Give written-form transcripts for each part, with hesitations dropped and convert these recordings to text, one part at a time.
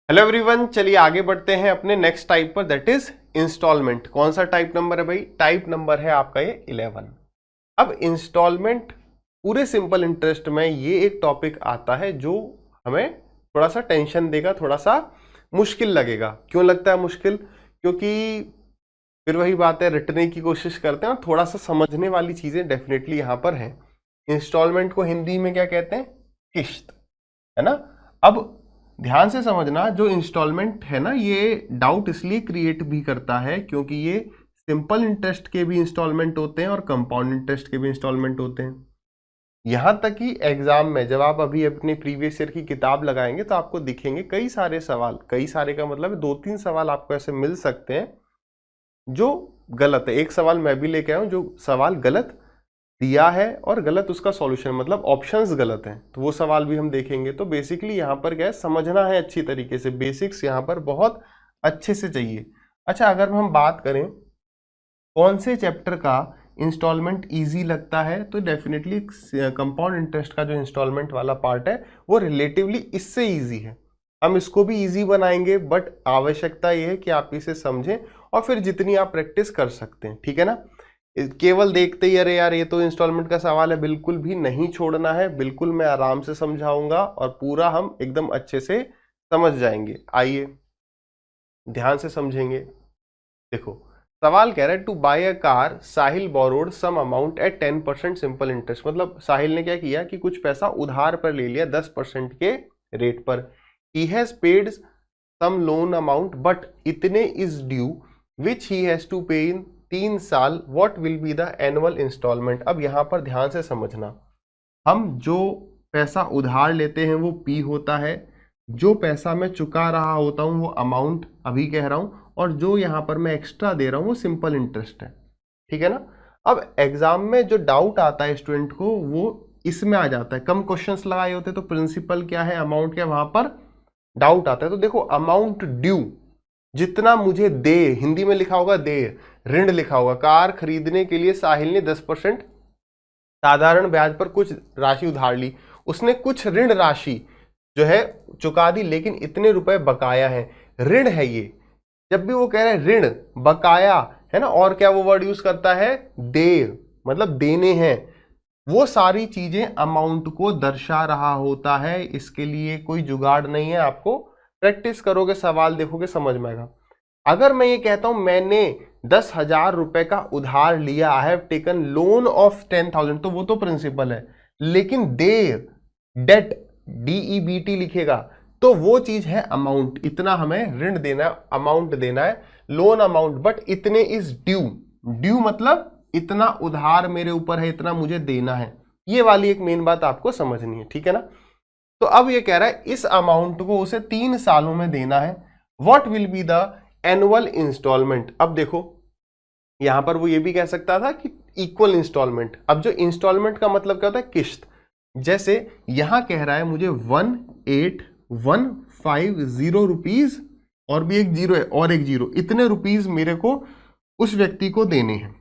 Hello everyone, चलिए आगे बढ़ते हैं अपने नेक्स्ट टाइप पर, दैट इज इंस्टॉलमेंट। कौन सा टाइप नंबर है भाई? टाइप नंबर है आपका ये 11। अब इंस्टॉलमेंट पूरे सिंपल इंटरेस्ट में ये एक टॉपिक आता है जो हमें थोड़ा सा टेंशन देगा, थोड़ा सा मुश्किल लगेगा। क्यों लगता है मुश्किल? क्योंकि फिर वही बात है, रटने की कोशिश करते हैं और थोड़ा सा समझने वाली चीजें डेफिनेटली यहाँ पर है। इंस्टॉलमेंट को हिंदी में क्या कहते हैं? किश्त, है ना। अब ध्यान से समझना, जो इंस्टॉलमेंट है ना, ये डाउट इसलिए क्रिएट भी करता है क्योंकि ये सिंपल इंटरेस्ट के भी इंस्टॉलमेंट होते हैं और कंपाउंड इंटरेस्ट के भी इंस्टॉलमेंट होते हैं। यहां तक कि एग्जाम में जब आप अभी अपने प्रीवियस ईयर की किताब लगाएंगे तो आपको दिखेंगे कई सारे सवाल, कई सारे का मतलब 2-3 सवाल आपको ऐसे मिल सकते हैं जो गलत है। एक सवाल मैं भी लेके आया हूं जो सवाल गलत दिया है और गलत उसका सॉल्यूशन, मतलब ऑप्शंस गलत हैं, तो वो सवाल भी हम देखेंगे। तो बेसिकली यहाँ पर क्या है, समझना है अच्छी तरीके से, बेसिक्स यहाँ पर बहुत अच्छे से चाहिए। अच्छा, अगर हम बात करें कौन से चैप्टर का इंस्टॉलमेंट इजी लगता है, तो डेफिनेटली कंपाउंड इंटरेस्ट का जो इंस्टॉलमेंट वाला पार्ट है वो रिलेटिवली इससे इजी है। हम इसको भी इजी बनाएंगे, बट आवश्यकता ये है कि आप इसे समझें और फिर जितनी आप प्रैक्टिस कर सकते हैं, ठीक है ना। केवल देखते ही अरे यार ये तो इंस्टॉलमेंट का सवाल है, बिल्कुल भी नहीं छोड़ना है। बिल्कुल मैं आराम से समझाऊंगा और पूरा हम एकदम अच्छे से समझ जाएंगे। आइए ध्यान से समझेंगे। देखो, सवाल कह रहा है to buy a car Sahil borrowed some amount at 10% simple interest. मतलब साहिल ने क्या किया कि कुछ पैसा उधार पर ले लिया 10% के रेट पर। He has paid some loan amount but इतने is due which he has to pay in 3 साल, what will be the annual instalment. अब यहां पर ध्यान से समझना, हम जो पैसा उधार लेते हैं वो पी होता है, जो पैसा मैं चुका रहा होता हूं वो अमाउंट अभी कह रहा हूं, और जो यहां पर मैं एक्स्ट्रा दे रहा हूं वो सिंपल इंटरेस्ट है, ठीक है ना। अब एग्जाम में जो डाउट आता है स्टूडेंट को वो इसमें आ जाता है। कम क्वेश्चंस लगाए होते तो प्रिंसिपल क्या है, अमाउंट क्या, वहां पर डाउट आता है। तो देखो, अमाउंट ड्यू, जितना मुझे दे, हिंदी में लिखा होगा दे, ऋण लिखा होगा। कार खरीदने के लिए साहिल ने 10% साधारण ब्याज पर कुछ राशि उधार ली। उसने कुछ ऋण राशि जो है चुका दी, लेकिन इतने रुपए बकाया है। ऋण है ये, जब भी वो कह रहे हैं ऋण बकाया है ना, और क्या वो वर्ड यूज करता है, देय, मतलब देने हैं। वो सारी चीजें अमाउंट को दर्शा रहा होता है। इसके लिए कोई जुगाड़ नहीं है, आपको प्रैक्टिस करोगे, सवाल देखोगे, समझ में आएगा। अगर मैं ये कहता हूं मैंने 10,000 रुपए का उधार लिया, I have taken loan of 10,000, तो वो तो प्रिंसिपल है। लेकिन दे, डेट, DEBT लिखेगा तो वो चीज है अमाउंट। इतना हमें ऋण देना है, अमाउंट देना है, लोन अमाउंट, बट इतने इज ड्यू। ड्यू मतलब इतना उधार मेरे ऊपर है, इतना मुझे देना है। ये वाली एक मेन बात आपको समझनी है, ठीक है ना। तो अब ये कह रहा है इस अमाउंट को उसे 3 सालों में देना है। What will be the annual instalment. अब देखो, यहां पर वो ये भी कह सकता था कि इक्वल इंस्टॉलमेंट। अब जो इंस्टॉलमेंट का मतलब क्या होता है, किश्त। जैसे यहां कह रहा है मुझे 18,150 रुपीज, और भी एक जीरो है और एक जीरो, इतने रुपीज मेरे को उस व्यक्ति को देने हैं,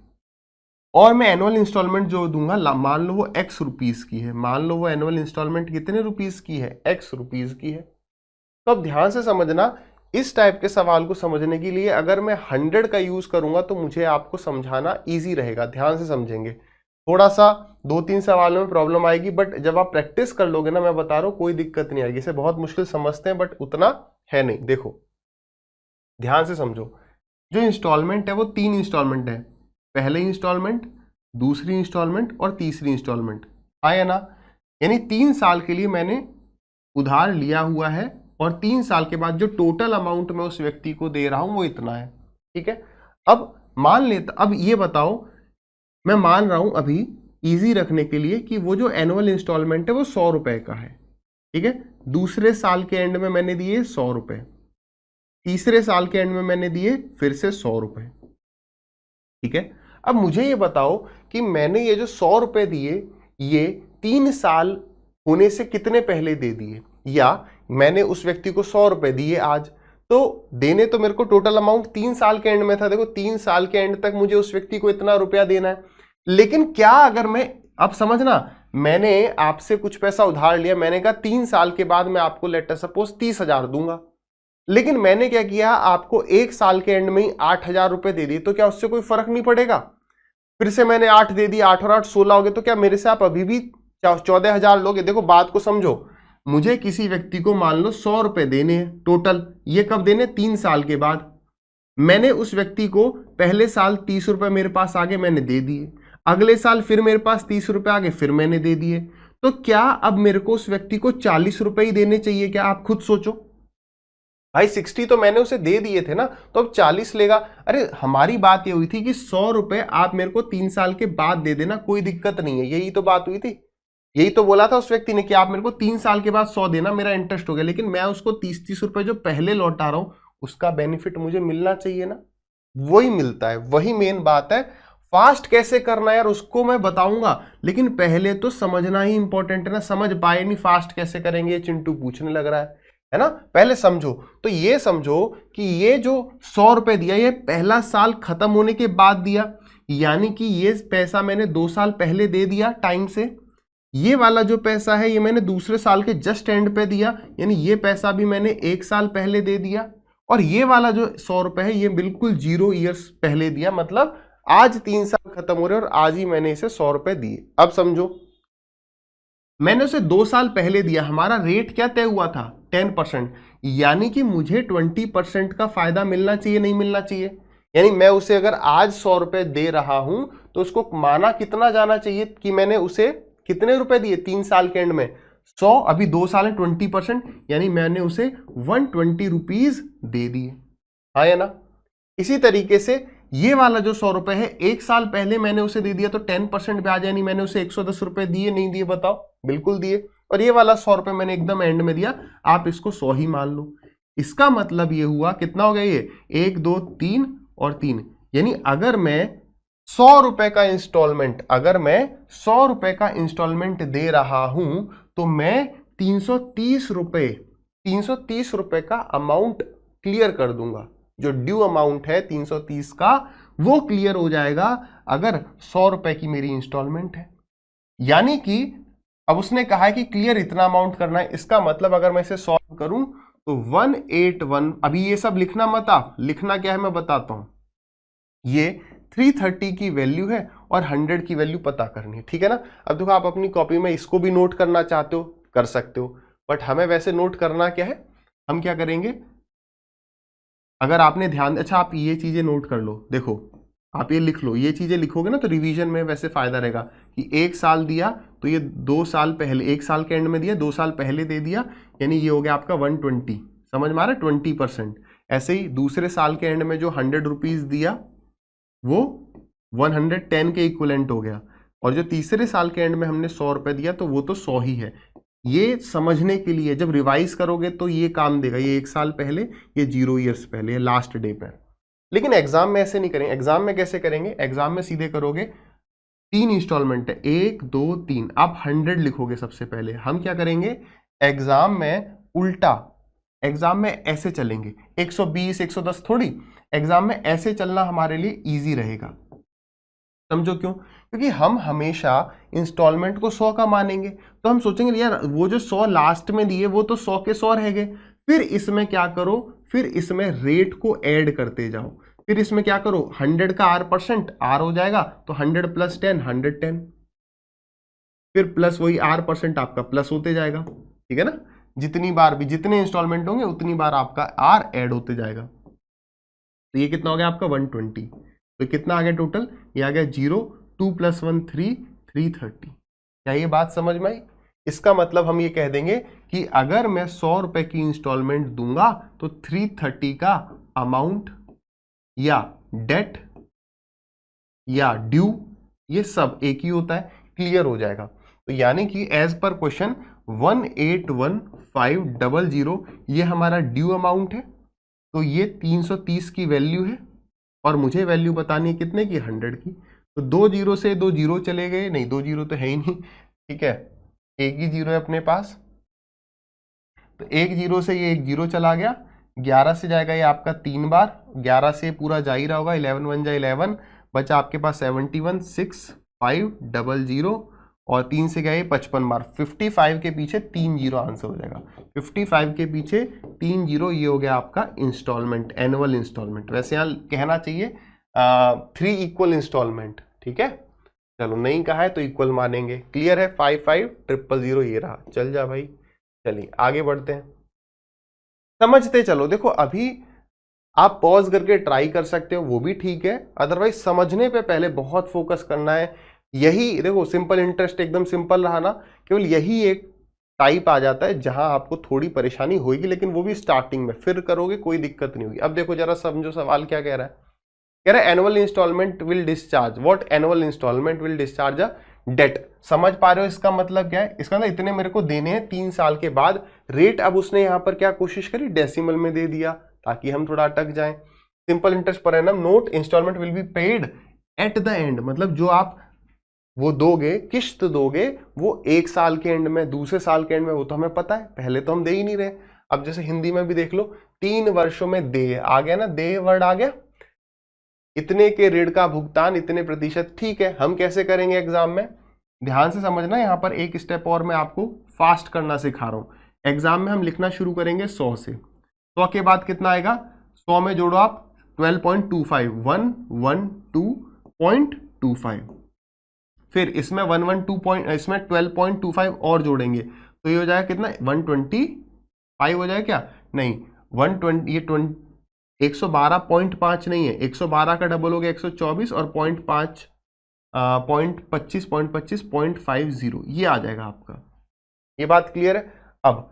और मैं एनुअल इंस्टॉलमेंट जो दूंगा, मान लो वो एक्स रुपीज की है। मान लो वो एनुअल इंस्टॉलमेंट कितने रुपीज की है, एक्स रुपीज की है। तो अब ध्यान से समझना, इस टाइप के सवाल को समझने के लिए अगर मैं 100 का यूज करूंगा तो मुझे आपको समझाना इजी रहेगा। ध्यान से समझेंगे, थोड़ा सा 2-3 सवालों में प्रॉब्लम आएगी, बट जब आप प्रैक्टिस कर लोगे ना, मैं बता रहा हूं कोई दिक्कत नहीं आएगी। इसे बहुत मुश्किल समझते हैं बट उतना है नहीं। देखो ध्यान से समझो, जो इंस्टॉलमेंट है वो 3 इंस्टॉलमेंट है, पहले इंस्टॉलमेंट, दूसरी इंस्टॉलमेंट और तीसरी इंस्टॉलमेंट, आया ना। यानी 3 साल के लिए मैंने उधार लिया हुआ है, और 3 साल के बाद जो टोटल अमाउंट मैं उस व्यक्ति को दे रहा हूं वो इतना है, ठीक है। अब मान लेता, अब ये बताओ, मैं मान रहा हूं अभी इजी रखने के लिए कि वो जो एनुअल इंस्टॉलमेंट है वो 100 रुपए का है, ठीक है। दूसरे साल के एंड में मैंने दिए 100 रुपए, तीसरे साल के एंड में मैंने दिए फिर से 100 रुपए, ठीक है। अब मुझे ये बताओ कि मैंने ये जो 100 रुपए दिए ये 3 साल होने से कितने पहले दे दिए, या मैंने उस व्यक्ति को 100 रुपए दिए आज, तो देने तो मेरे को टोटल अमाउंट 3 साल के एंड में था। देखो 3 साल के एंड तक मुझे उस व्यक्ति को इतना रुपया देना है। लेकिन क्या अगर मैं, अब समझना, मैंने आपसे कुछ पैसा उधार लिया, मैंने कहा 3 साल के बाद मैं आपको लेटर सपोज 30,000 दूंगा, लेकिन मैंने क्या किया, आपको 1 साल के एंड में ही 8,000 रुपए दे दिए, तो क्या उससे कोई फर्क नहीं पड़ेगा? फिर से मैंने 8 दे दी, 8 और 8 16 हो गए, तो क्या मेरे से आप अभी भी 14,000 लोगे? देखो बात को समझो, मुझे किसी व्यक्ति को मान लो 100 रुपए देने हैं टोटल, ये कब देने? 3 साल के बाद। मैंने उस व्यक्ति को पहले साल 30 रुपए मेरे पास आगे मैंने दे दिए, अगले साल फिर मेरे पास 30 रुपए आगे फिर मैंने दे दिए, तो क्या अब मेरे को उस व्यक्ति को 40 रुपए ही देने चाहिए क्या? आप खुद सोचो भाई, 60 तो मैंने उसे दे दिए थे ना, तो अब 40 लेगा। अरे हमारी बात ये हुई थी कि 100 रुपए आप मेरे को 3 साल के बाद दे देना, कोई दिक्कत नहीं है, यही तो बात हुई थी, यही तो बोला था उस व्यक्ति ने कि आप मेरे को 3 साल के बाद 100 देना, मेरा इंटरेस्ट हो गया। लेकिन मैं उसको 30-30 रुपए जो पहले लौटा रहा हूं, उसका बेनिफिट मुझे मिलना चाहिए ना, वही मिलता है, वही मेन बात है। फास्ट कैसे करना है यार, उसको मैं बताऊंगा, लेकिन पहले तो समझना ही इंपॉर्टेंट है ना। समझ पाए नहीं फास्ट कैसे करेंगे, चिंटू पूछने लग रहा है ना। पहले समझो, तो ये समझो कि ये जो 100 रुपए दिया, ये पहला साल खत्म होने के बाद दिया, यानी कि ये पैसा मैंने 2 साल पहले दे दिया टाइम से। ये वाला जो पैसा है ये मैंने दूसरे साल के जस्ट एंड पे दिया, यानी ये पैसा भी मैंने 1 साल पहले दे दिया। और ये वाला जो 100 रुपए है ये बिल्कुल 0 ईयर्स पहले दिया, मतलब आज 3 साल खत्म हो रहे और आज ही मैंने इसे 100 रुपए दिए। अब समझो, मैंने उसे 2 साल पहले दिया, हमारा रेट क्या तय हुआ था? 10%, यानी कि मुझे 20% का फायदा मिलना चाहिए, नहीं मिलना चाहिए? यानी मैं उसे अगर आज 100 रुपए दे रहा हूं, तो उसको माना कितना जाना चाहिए कि मैंने उसे कितने रुपए दिए 3 साल के एंड में? 100, अभी 2 साल है 20%, यानी मैंने उसे 120 रुपीज दे दिए, हाँ या ना? इसी तरीके से ये वाला जो 100 रुपए है 1 साल पहले मैंने उसे दे दिया, तो 10% ब्याज, यानी मैंने उसे 110 रुपए दिए, नहीं दिए? बताओ, बिल्कुल दिए। और ये वाला 100 रुपए मैंने एकदम एंड में दिया, आप इसको 100 ही मान लो। इसका मतलब ये हुआ, कितना हो गया ये? 1 2 3 और 3, यानी अगर मैं 100 रुपए का इंस्टॉलमेंट, अगर मैं 100 रुपए का इंस्टॉलमेंट दे रहा हूं, तो मैं 330 रुपए का अमाउंट क्लियर कर दूंगा। जो ड्यू अमाउंट है 330 का, वो क्लियर हो जाएगा अगर 100 रुपए की मेरी इंस्टॉलमेंट है। यानी कि अब उसने कहा है कि क्लियर इतना अमाउंट करना है, इसका मतलब अगर मैं इसे सॉल्व करूं तो 181, अभी ये सब लिखना मत, आप लिखना क्या है मैं बताता हूं। ये 330 की वैल्यू है और 100 की वैल्यू पता करनी है, ठीक है ना। अब देखो, आप अपनी कॉपी में इसको भी नोट करना चाहते हो कर सकते हो, बट हमें वैसे नोट करना क्या है, हम क्या करेंगे, अगर आपने ध्यान, अच्छा आप ये चीजें नोट कर लो, देखो आप ये लिख लो, ये चीजें लिखोगे ना तो रिवीजन में वैसे फायदा रहेगा कि 1 साल दिया तो ये 2 साल पहले, 1 साल के एंड में दिया, 2 साल पहले दे दिया, यानी ये हो गया आपका 120, समझ में आ रहा है? 20%। ऐसे ही दूसरे साल के एंड में जो 100 रुपीज दिया वो 110 के इक्वलेंट हो गया, और जो तीसरे साल के एंड में हमने 100 रुपए दिया तो वो तो 100 ही है। ये समझने के लिए जब रिवाइज करोगे तो ये काम देगा, ये 1 साल पहले, ये 0 ईयर्स पहले, लास्ट डे पर। लेकिन एग्जाम में ऐसे नहीं करेंगे। एग्जाम में कैसे करेंगे? एग्जाम में सीधे करोगे, 3 इंस्टॉलमेंट है, 1 2 3, आप 100 लिखोगे सबसे पहले। हम क्या करेंगे एग्जाम में उल्टा, एग्जाम में ऐसे चलेंगे, 120 110 थोड़ी, एग्जाम में ऐसे चलना हमारे लिए इजी रहेगा। समझो क्यों? क्योंकि हम हमेशा इंस्टॉलमेंट को 100 का मानेंगे, तो हम सोचेंगे यार वो जो 100 लास्ट में दिए वो तो 100 के 100 रह गए। फिर इसमें क्या करो, फिर इसमें रेट को ऐड करते जाओ, फिर इसमें क्या करो, 100 का R% R हो जाएगा, तो 100 + 10 110, फिर प्लस वही R% आपका प्लस होते जाएगा, ठीक है ना। जितनी बार भी जितने इंस्टॉलमेंट होंगे उतनी बार आपका R ऐड होते जाएगा। तो ये कितना हो गया आपका 120, तो कितना आ गया टोटल, ये आ गया 0, 2 + 1 3, 330। क्या ये बात समझ में आई? इसका मतलब हम ये कह देंगे कि अगर मैं 100 रुपए की इंस्टॉलमेंट दूंगा तो 330 का अमाउंट या डेट या ड्यू ये सब एक ही होता है, क्लियर हो जाएगा। तो यानी कि एज पर क्वेश्चन 181,500 ये हमारा ड्यू अमाउंट है, तो ये 330 की वैल्यू है, और मुझे वैल्यू बतानी है कितने की, 100 की। तो 2 जीरो से 2 जीरो चले गए, नहीं 2 जीरो तो है ही नहीं, ठीक है, एक ही जीरो है अपने पास, तो 1 जीरो से ये 1 जीरो चला गया, 11 से जाएगा ये आपका 3 बार, 11 से पूरा जा ही रहा होगा, 11 1 जा 11, बचा आपके पास 71,6,500, और 3 से गया ये 55 बार, 55 के पीछे 3 जीरो आंसर हो जाएगा। 55 के पीछे 3 जीरो, ये हो गया आपका इंस्टॉलमेंट, एनुअल इंस्टॉलमेंट। वैसे यहाँ कहना चाहिए 3 इक्वल इंस्टॉलमेंट, ठीक है। चलो नहीं कहा है तो इक्वल मानेंगे। क्लियर है? 5500 ये रहा, चल जा भाई। चलिए आगे बढ़ते हैं, समझते चलो। देखो अभी आप पॉज करके ट्राई कर सकते हो, वो भी ठीक है, अदरवाइज समझने पे पहले बहुत फोकस करना है। यही देखो सिंपल इंटरेस्ट एकदम सिंपल रहा ना, केवल यही एक टाइप आ जाता है जहां आपको थोड़ी परेशानी होगी, लेकिन वो भी स्टार्टिंग में, फिर करोगे कोई दिक्कत नहीं होगी। अब देखो जरा समझो सवाल क्या कह रहा है। कह रहा है annual instalment will discharge what, annual instalment will discharge a debt. समझ पा रहे हो इसका मतलब क्या है? इसका मतलब इतने मेरे को देने हैं 3 साल के बाद। रेट अब उसने यहां पर क्या कोशिश करी, डेसिमल में दे दिया ताकि हम थोड़ा अटक जाएं। Simple interest per annum note instalment will be paid at the end, मतलब जो आप वो दोगे, किश्त दोगे, वो 1 साल के एंड में, दूसरे साल के एंड में, वो तो हमें पता है, पहले तो हम दे ही नहीं रहे। अब जैसे हिंदी में भी देख लो, 3 वर्षों में दे आ गया ना, दे वर्ड आ गया, इतने के ऋण का भुगतान इतने प्रतिशत। ठीक है, हम कैसे करेंगे एग्जाम में, ध्यान से समझना। यहां पर एक स्टेप और मैं आपको फास्ट करना सिखा रहा हूं। एग्जाम में हम लिखना शुरू करेंगे 100 से, 100 के बाद कितना आएगा, 100 में जोड़ो आप 12.25, 112.25, फिर इसमें 112 इसमें 12.25 और जोड़ेंगे तो ये हो जाएगा कितना, 125 हो जाएगा क्या, नहीं 120, ये 112.5 नहीं है, 112 का डबल हो गया 124 और 0.25 ये आ जाएगा आपका। ये बात क्लियर है? अब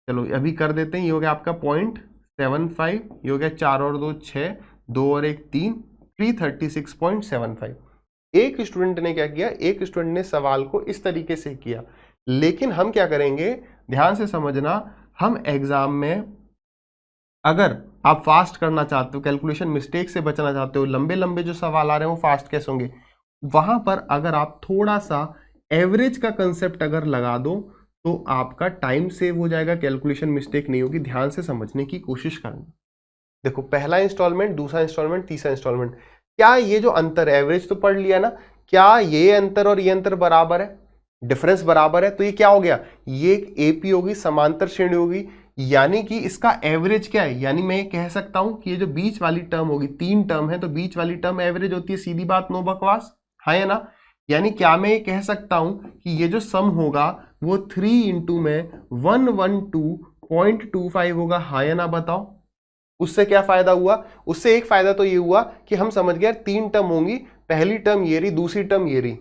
चलो अभी कर देते हैं। ये हो गया आपका 0.75, ये हो गया 4 और 2 6, 2 और 1 3, 336.75। एक स्टूडेंट ने क्या किया, एक स्टूडेंट ने सवाल को इस तरीके से किया, लेकिन हम क्या करेंगे, ध्यान से समझना। हम एग्जाम में अगर आप फास्ट करना चाहते हो, कैलकुलेशन मिस्टेक से बचना चाहते हो, लंबे लंबे जो सवाल आ रहे हैं वो फास्ट कैसे होंगे, वहां पर अगर आप थोड़ा सा एवरेज का कंसेप्ट अगर लगा दो तो आपका टाइम सेव हो जाएगा, कैलकुलेशन मिस्टेक नहीं होगी। ध्यान से समझने की कोशिश करना। देखो पहला इंस्टॉलमेंट, दूसरा इंस्टॉलमेंट, तीसरा इंस्टॉलमेंट, क्या ये जो अंतर, एवरेज तो पढ़ लिया ना, क्या ये अंतर और ये अंतर बराबर है, डिफरेंस बराबर है, तो ये क्या हो गया, ये एक एपी होगी, समांतर श्रेणी होगी, यानी कि इसका एवरेज क्या है, यानी मैं ये कह सकता हूं कि ये जो बीच वाली टर्म होगी, 3 टर्म है तो बीच वाली टर्म एवरेज होती है, सीधी बात, नो बकवास, है ना। यानी क्या मैं ये कह सकता हूं कि ये जो सम होगा वो 3 इंटू में 112.25 होगा, हाँ या ना बताओ। उससे क्या फायदा हुआ, उससे एक फायदा तो ये हुआ कि हम समझ गए 3 टर्म होंगी, पहली टर्म ये रही, दूसरी टर्म ये रही,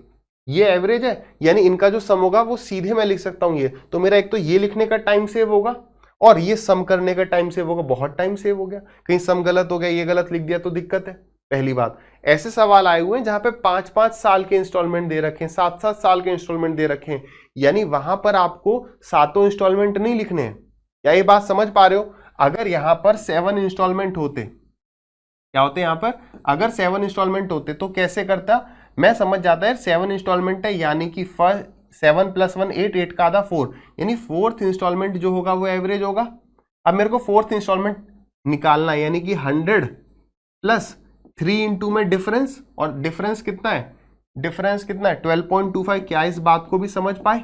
ये एवरेज है, यानी इनका जो सम होगा वो सीधे मैं लिख सकता हूं ये, तो मेरा एक तो ये लिखने का टाइम सेव होगा और ये सम करने का टाइम सेव होगा, बहुत टाइम सेव हो गया। कहीं सम गलत हो गया, ये गलत लिख दिया तो दिक्कत है। पहली बात, ऐसे सवाल आए हुए हैं जहां पे 5-5 साल के इंस्टॉलमेंट दे रखे हैं, 7-7 साल के इंस्टॉलमेंट दे रखे हैं, यानी वहां पर आपको 7 इंस्टॉलमेंट नहीं लिखने हैं। क्या ये बात समझ पा रहे हो? अगर यहां पर 7 इंस्टॉलमेंट होते, क्या होते यहां पर, अगर 7 इंस्टॉलमेंट होते तो कैसे करता, मैं समझ जाता है 7 इंस्टॉलमेंट है, यानी कि 7 + 1 8, 8 का आधा 4, यानी 4th इंस्टॉलमेंट जो होगा वो एवरेज होगा। अब मेरे को 4th इंस्टॉलमेंट निकालना है, यानी कि 100 + 3 इंटू में डिफरेंस, और डिफरेंस कितना है, डिफरेंस कितना है 12.25। क्या इस बात को भी समझ पाए?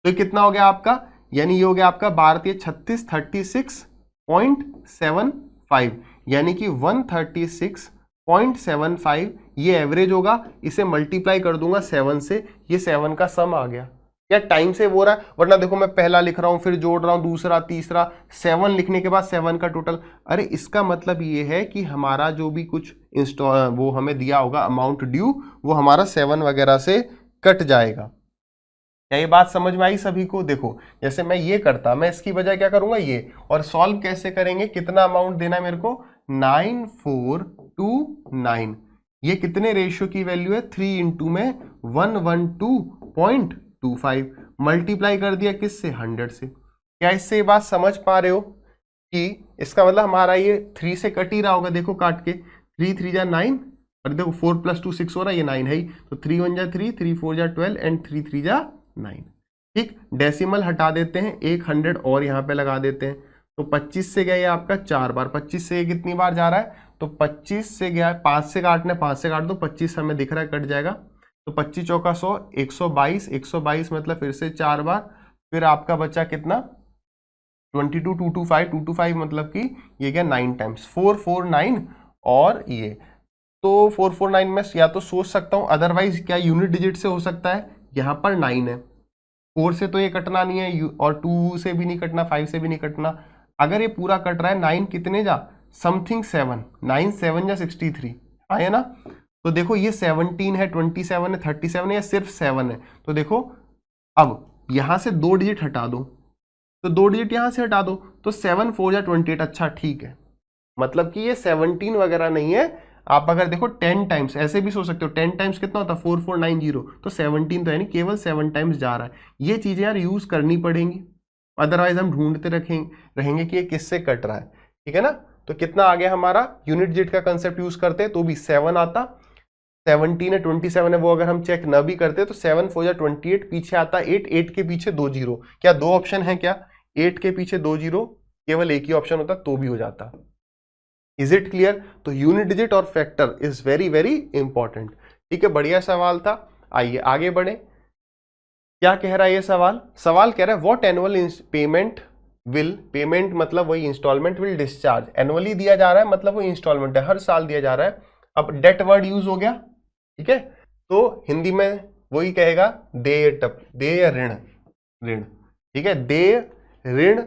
तो कितना हो गया आपका, यानी ये हो गया आपका 12×36 36.75, यानी कि 136.75 ये एवरेज होगा। इसे मल्टीप्लाई कर दूंगा 7 से, ये 7 का सम आ गया। क्या टाइम से हो रहा है? वरना देखो मैं पहला लिख रहा हूं, फिर जोड़ रहा हूं दूसरा तीसरा, 7 लिखने के बाद 7 का टोटल। अरे इसका मतलब ये है कि हमारा जो भी कुछ वो हमें दिया होगा अमाउंट ड्यू, वो हमारा 7 वगैरह से कट जाएगा। क्या ये बात समझ में आई सभी को? देखो जैसे मैं ये करता, मैं इसकी बजाय क्या करूंगा ये, और सॉल्व कैसे करेंगे, कितना अमाउंट देना है मेरे को, 9429, ये कितने रेशियो की वैल्यू है, 3 इंटू में 112.25, मल्टीप्लाई कर दिया किससे, 100 से। क्या इससे ये बात समझ पा रहे हो कि इसका मतलब हमारा ये 3 से कट ही रहा होगा, देखो काट के, 3 3 जा 9, और देखो 4 + 2 6 हो रहा है, ये 9 है ही, तो 3 1 जा 3, 3 4 जा 12 एंड 3 3 जा 9। ठीक, डेसिमल हटा देते हैं, एक 100 और यहाँ पे लगा देते हैं, तो 25 से गया ये आपका 4 बार, 25 से कितनी बार जा रहा है, तो 25 से गया, 5 से काटने, 5 से काट दो, 25 हमें दिख रहा है कट जाएगा, तो 25 चौका 100, 122, 122 मतलब फिर से 4 बार, फिर आपका बचा कितना 22, 225, 225 मतलब कि ये क्या 9 टाइम्स, 449 और ये तो 449 में या तो सोच सकता हूं, अदरवाइज क्या यूनिट डिजिट से हो सकता है, यहाँ पर 9 है, 4 से तो ये कटना नहीं है और 2 से भी नहीं कटना, 5 से भी नहीं कटना, अगर ये पूरा कट रहा है 9 कितने जा समथिंग 7, 9 7 जा 63 आया ना। तो देखो ये 17 है, 27 है, 37 है या सिर्फ 7 है, तो देखो अब यहां से 2 डिजिट हटा दो, तो 2 डिजिट यहां से हटा दो, तो 7 4 जा 28, अच्छा ठीक है, मतलब कि ये 17 वगैरह नहीं है। आप अगर देखो 10 टाइम्स ऐसे भी सोच सकते हो, 10 टाइम्स कितना होता है 4490, तो 17 तो है नहीं, केवल 7 टाइम्स जा रहा है। ये चीजें यार यूज करनी पड़ेंगी, अदरवाइज हम ढूंढते रहेंगे कि ये किससे कट रहा है, ठीक है ना। तो कितना आ गया हमारा, यूनिट डिजिट का कंसेप्ट यूज करते तो भी 7 आता, 17 है 27 है वो अगर हम चेक न भी करते तो 7 4 जा 28, पीछे आता 8, 8 के पीछे 2 जीरो, क्या 2 ऑप्शन है क्या, 8 के पीछे 2 जीरो, केवल एक ही ऑप्शन होता तो भी हो जाता। Is it clear. तो यूनिट डिजिट और factor is very very important, ठीक है, बढ़िया सवाल था। आइए आगे बढ़े, क्या कह रहा है ये सवाल, सवाल कह रहा है what annual payment will, payment मतलब वही इंस्टॉलमेंट, विल डिस्चार्ज, एनुअली दिया जा रहा है मतलब वो इंस्टॉलमेंट है, हर साल दिया जा रहा है। अब डेट वर्ड यूज हो गया, ठीक है, तो हिंदी में वही कहेगा दे या ऋण, ऋण, ठीक है, दे, ऋण,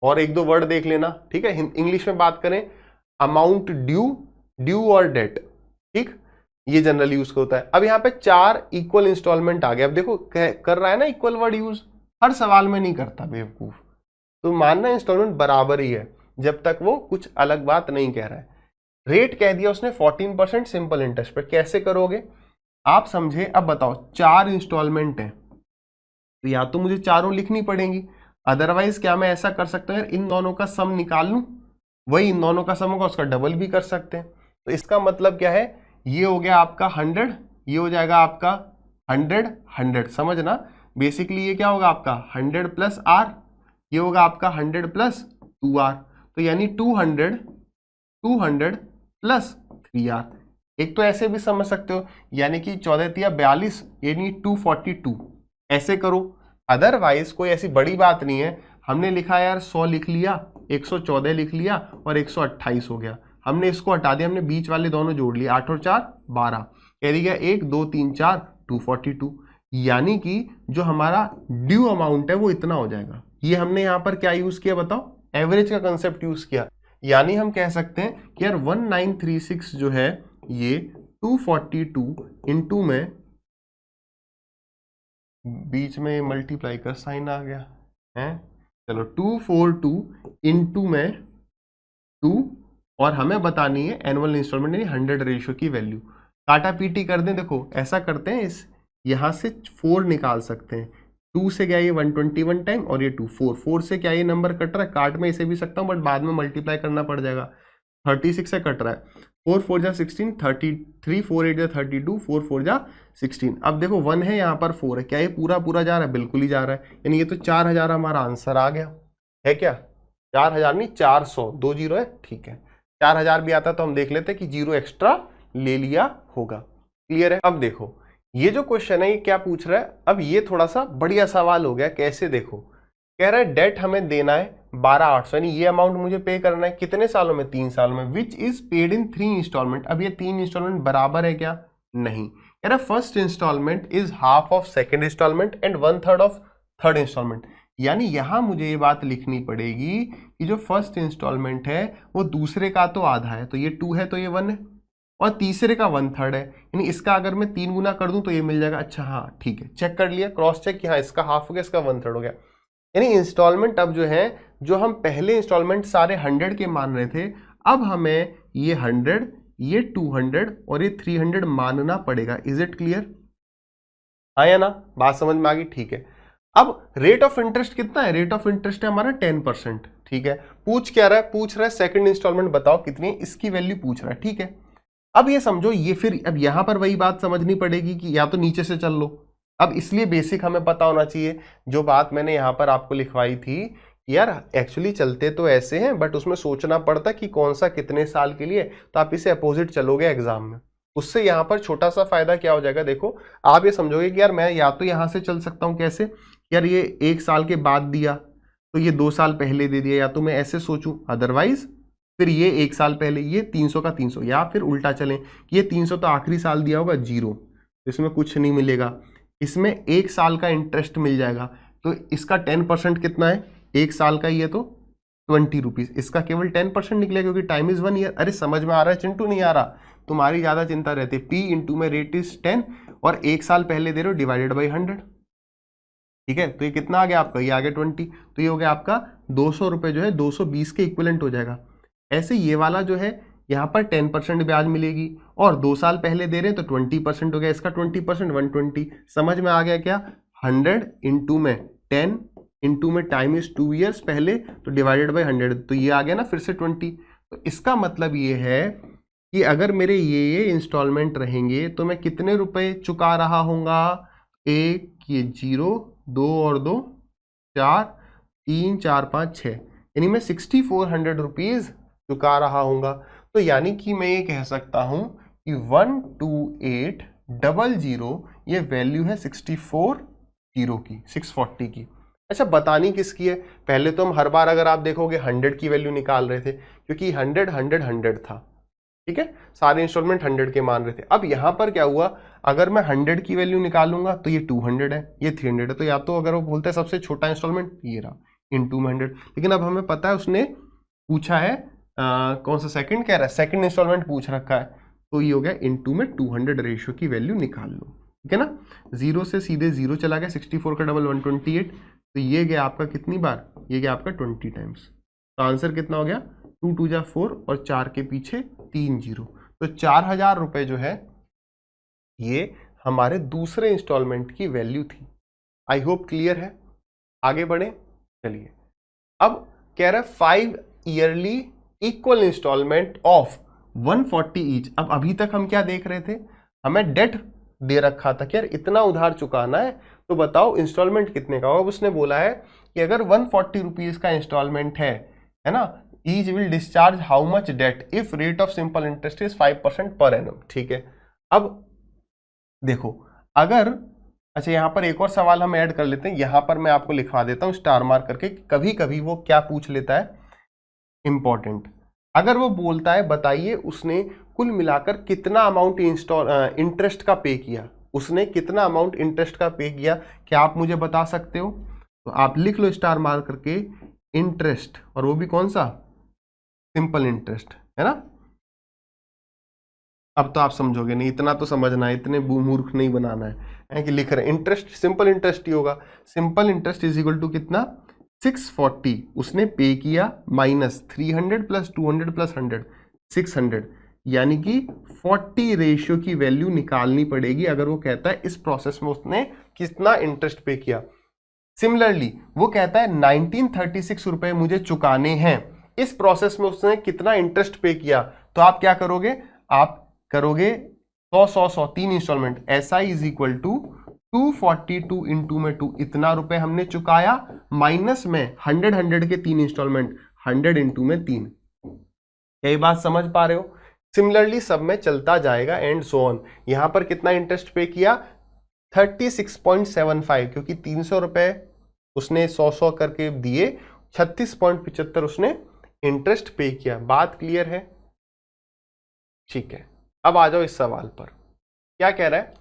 और एक दो वर्ड देख लेना, ठीक है। इंग्लिश में बात करें अमाउंट ड्यू, ड्यू और डेट, ठीक, ये जनरल यूज होता है। अब यहाँ पे 4 इक्वल इंस्टॉलमेंट आ गए, अब देखो कर रहा है ना इक्वल वर्ड यूज, हर सवाल में नहीं करता बेवकूफ, तो मानना इंस्टॉलमेंट बराबर ही है जब तक वो कुछ अलग बात नहीं कह रहा है। रेट कह दिया उसने 14% सिंपल इंटरेस्ट पे, कैसे करोगे आप समझे। अब बताओ 4 इंस्टॉलमेंट है तो या तो मुझे चारों लिखनी पड़ेंगी, अदरवाइज क्या मैं ऐसा कर सकता हूं यार इन दोनों का सम निकाल लूं, वही इन दोनों का सम होगा उसका डबल भी कर सकते हैं। तो इसका मतलब क्या है, ये हो गया आपका 100, ये हो जाएगा आपका 100 100, समझना बेसिकली ये क्या होगा आपका 100 प्लस आर, ये होगा आपका 100 प्लस 2r, तो यानी 200 प्लस 3r। एक तो ऐसे भी समझ सकते हो, यानी कि 14 तिया 42 यानी 242, ऐसे करो। अदरवाइज कोई ऐसी बड़ी बात नहीं है, हमने लिखा यार 100 लिख लिया, 114 लिख लिया और 128 हो गया, हमने इसको हटा दिया, हमने बीच वाले दोनों जोड़ लिए, 8 और 4 12, कैरी गया 1 2 3 4 242, यानी कि जो हमारा ड्यू अमाउंट है वो इतना हो जाएगा। ये हमने यहाँ पर क्या यूज किया बताओ, एवरेज का कंसेप्ट यूज किया, यानी हम कह सकते हैं कि यार 1936 जो है ये 242 इंटू में, बीच में मल्टीप्लाई का साइन आ गया है, चलो 242 इंटू में 2, और हमें बतानी है एनुअल इंस्टॉलमेंट यानी 100 रेशियो की वैल्यू। काटा पीटी कर दें, देखो ऐसा करते हैं, इस यहां से 4 निकाल सकते हैं, 2 से क्या ये 121 टाइम और ये 2 4 से क्या ये नंबर कट रहा है, काट में इसे भी सकता हूँ बट बाद में मल्टीप्लाई करना पड़ जाएगा, 36 से कट रहा है, 4 4 जा 16, 33, 4 8 जा 32, 4 4 जा 16। अब देखो 1 है यहाँ पर 4 है, क्या ये पूरा पूरा जा रहा है, बिल्कुल ही जा रहा है, यानी ये तो 4000 हमारा आंसर आ गया है, क्या 4000 नहीं 400, 2 जीरो है, ठीक है, 4000 भी आता तो हम देख लेते कि जीरो एक्स्ट्रा ले लिया होगा। क्लियर है। अब देखो ये जो क्वेश्चन है ये क्या पूछ रहा है, अब ये थोड़ा सा बढ़िया सवाल हो गया, कैसे देखो, कह रहा है डेट हमें देना है 12,800, यानी ये अमाउंट मुझे पे करना है कितने सालों में, 3 सालों में, which is paid in 3 instalment. अब ये 3 इंस्टॉलमेंट बराबर है क्या, नहीं, कह रहा है first instalment is half of second instalment and 1/3 of third instalment, यानी यहां मुझे ये बात लिखनी पड़ेगी कि जो फर्स्ट इंस्टॉलमेंट है वो दूसरे का तो आधा है, तो ये 2 है तो ये 1 है, और तीसरे का 1/3 है, यानी इसका अगर मैं 3 गुना कर दूं तो ये मिल जाएगा। अच्छा हाँ ठीक है, चेक कर लिया, क्रॉस चेक कि हाँ इसका हाफ हो गया, इसका 1/3 हो गया, यानी इंस्टॉलमेंट अब जो है, जो हम पहले इंस्टॉलमेंट सारे 100 के मान रहे थे, अब हमें ये 100, ये 200 और ये 300 मानना पड़ेगा। इज इट क्लियर, आया ना, बात समझ में आ गई, ठीक है। अब रेट ऑफ इंटरेस्ट कितना है, रेट ऑफ इंटरेस्ट है हमारा 10%, ठीक है। पूछ क्या रहा है, पूछ रहा है सेकंड इंस्टॉलमेंट बताओ कितनी है, इसकी वैल्यू पूछ रहा है, ठीक है। अब ये समझो, ये फिर अब यहां पर वही बात समझनी पड़ेगी कि या तो नीचे से चल लो, अब इसलिए बेसिक हमें पता होना चाहिए, जो बात मैंने यहां पर आपको लिखवाई थी यार, एक्चुअली चलते तो ऐसे हैं बट उसमें सोचना पड़ता कि कौन सा कितने साल के लिए, तो आप इसे अपोजिट चलोगे एग्जाम में, उससे यहाँ पर छोटा सा फायदा क्या हो जाएगा, देखो आप ये समझोगे कि यार मैं या तो यहाँ से चल सकता हूँ, कैसे यार ये 1 साल के बाद दिया तो ये 2 साल पहले दे दिया, या तो मैं ऐसे सोचूं, अदरवाइज फिर ये 1 साल पहले, ये 300 का 300, या फिर उल्टा चलें, ये 300 तो आखिरी साल दिया होगा 0, इसमें कुछ नहीं मिलेगा, इसमें 1 साल का इंटरेस्ट मिल जाएगा, तो इसका 10% कितना है, 1 साल का ये तो 20 रुपीज, इसका केवल 10% निकलेगा क्योंकि टाइम इज 1 ईयर। अरे समझ में आ रहा है चिंटू, नहीं आ रहा, तुम्हारी ज्यादा चिंता रहती है। P इंटू में रेट इज 10 और 1 साल पहले दे रहे हो, डिवाइडेड बाई 100, ठीक है, तो ये कितना आ गया आपका, ये आ गया 20, तो ये हो गया आपका 200 रुपये जो है 220 के इक्विवेलेंट हो जाएगा। ऐसे ये वाला जो है यहाँ पर 10% ब्याज मिलेगी और 2 साल पहले दे रहे हैं तो 20% हो गया, इसका 20% 120, समझ में आ गया क्या, 100 इंटू में 10 इंटू में टाइम इज 2 ईयर्स पहले तो डिवाइडेड बाई 100, तो ये आ गया ना फिर से 20। तो इसका मतलब ये है कि अगर मेरे ये इंस्टॉलमेंट रहेंगे तो मैं कितने रुपए चुका रहा हूँगा, 1, ये 0, 2 और 2 4, 3 4 5 6, यानी मैं 6400 रुपीज चुका रहा हूँगा। तो यानी कि मैं ये कह सकता हूँ कि 12800 ये वैल्यू है 640 की। अच्छा बतानी किसकी है, पहले तो हम हर बार अगर आप देखोगे 100 की वैल्यू निकाल रहे थे क्योंकि 100 100 100 था, ठीक है, सारे इंस्टॉलमेंट 100 के मान रहे थे। अब यहां पर क्या हुआ, अगर मैं 100 की वैल्यू निकालूंगा तो ये 200 है, ये 300 है, तो या तो अगर वो बोलते हैं सबसे छोटा इंस्टॉलमेंट ये रहा इंटू में 100, लेकिन अब हमें पता है उसने पूछा है कौन सा सेकंड कह रहा है, सेकंड इंस्टॉलमेंट पूछ रखा है, तो ये हो गया इंटू में 200 रेशियो की वैल्यू निकाल लो, ठीक है ना। 0 से सीधे 0 चला गया, 64 का डबल 128, तो ये गया आपका कितनी बार, ये गया आपका 20 टाइम्स, तो आंसर कितना हो गया 2 2 जा 4 और 4 के पीछे 3 0, तो 4000 रुपए जो है ये हमारे दूसरे इंस्टॉलमेंट की वैल्यू थी। आई होप क्लियर है, आगे बढ़े चलिए। अब कह रहा है 5 yearly equal instalment of 140 each. अब अभी तक हम क्या देख रहे थे, हमें डेट दे रखा था कि यार इतना उधार चुकाना है, तो बताओ इंस्टॉलमेंट कितने का होगा। उसने बोला है कि अगर 140 रुपीज का इंस्टॉलमेंट है ना, each will discharge how much debt if rate of simple interest is 5% per annum, ठीक है। अब देखो अगर, अच्छा यहां पर एक और सवाल हम ऐड कर लेते हैं, यहां पर मैं आपको लिखवा देता हूं स्टार मार्क करके, कभी कभी वो क्या पूछ लेता है इंपॉर्टेंट। अगर वो बोलता है बताइए उसने कुल मिलाकर कितना अमाउंट इंटरेस्ट का पे किया, उसने कितना अमाउंट इंटरेस्ट का पे किया, क्या आप मुझे बता सकते हो, तो आप लिख लो स्टार मार्क करके इंटरेस्ट, और वो भी कौन सा, सिंपल इंटरेस्ट, है ना। अब तो आप समझोगे नहीं, इतना तो समझना है, इतने मूर्ख नहीं बनाना है कि लिख रहे इंटरेस्ट, सिंपल इंटरेस्ट ही होगा। Simple interest is equal to कितना, 640 उसने पे किया माइनस 300 प्लस 200 प्लस 100 600, यानी कि 40 रेशियो की वैल्यू निकालनी पड़ेगी अगर वो कहता है इस प्रोसेस में उसने कितना इंटरेस्ट पे किया। सिमिलरली वो कहता है 1936 रुपए मुझे चुकाने हैं, इस प्रोसेस में उसने कितना इंटरेस्ट पे किया, तो आप क्या करोगे, आप करोगे 100 100 100 3 instalment, SI is equal to 242 into में 2, इतना रुपए हमने चुकाया, माइनस में 100 100 के 3 इंस्टॉलमेंट, 100 इंटू में 3। यही बात समझ पा रहे हो। सिमिलरली सब में चलता जाएगा एंड सो ऑन। यहां पर कितना इंटरेस्ट पे किया, 36.75, क्योंकि 300 रुपए उसने 100 100 करके दिए, 36.75 उसने इंटरेस्ट पे किया। बात क्लियर है, ठीक है। अब आ जाओ इस सवाल पर, क्या कह रहा है,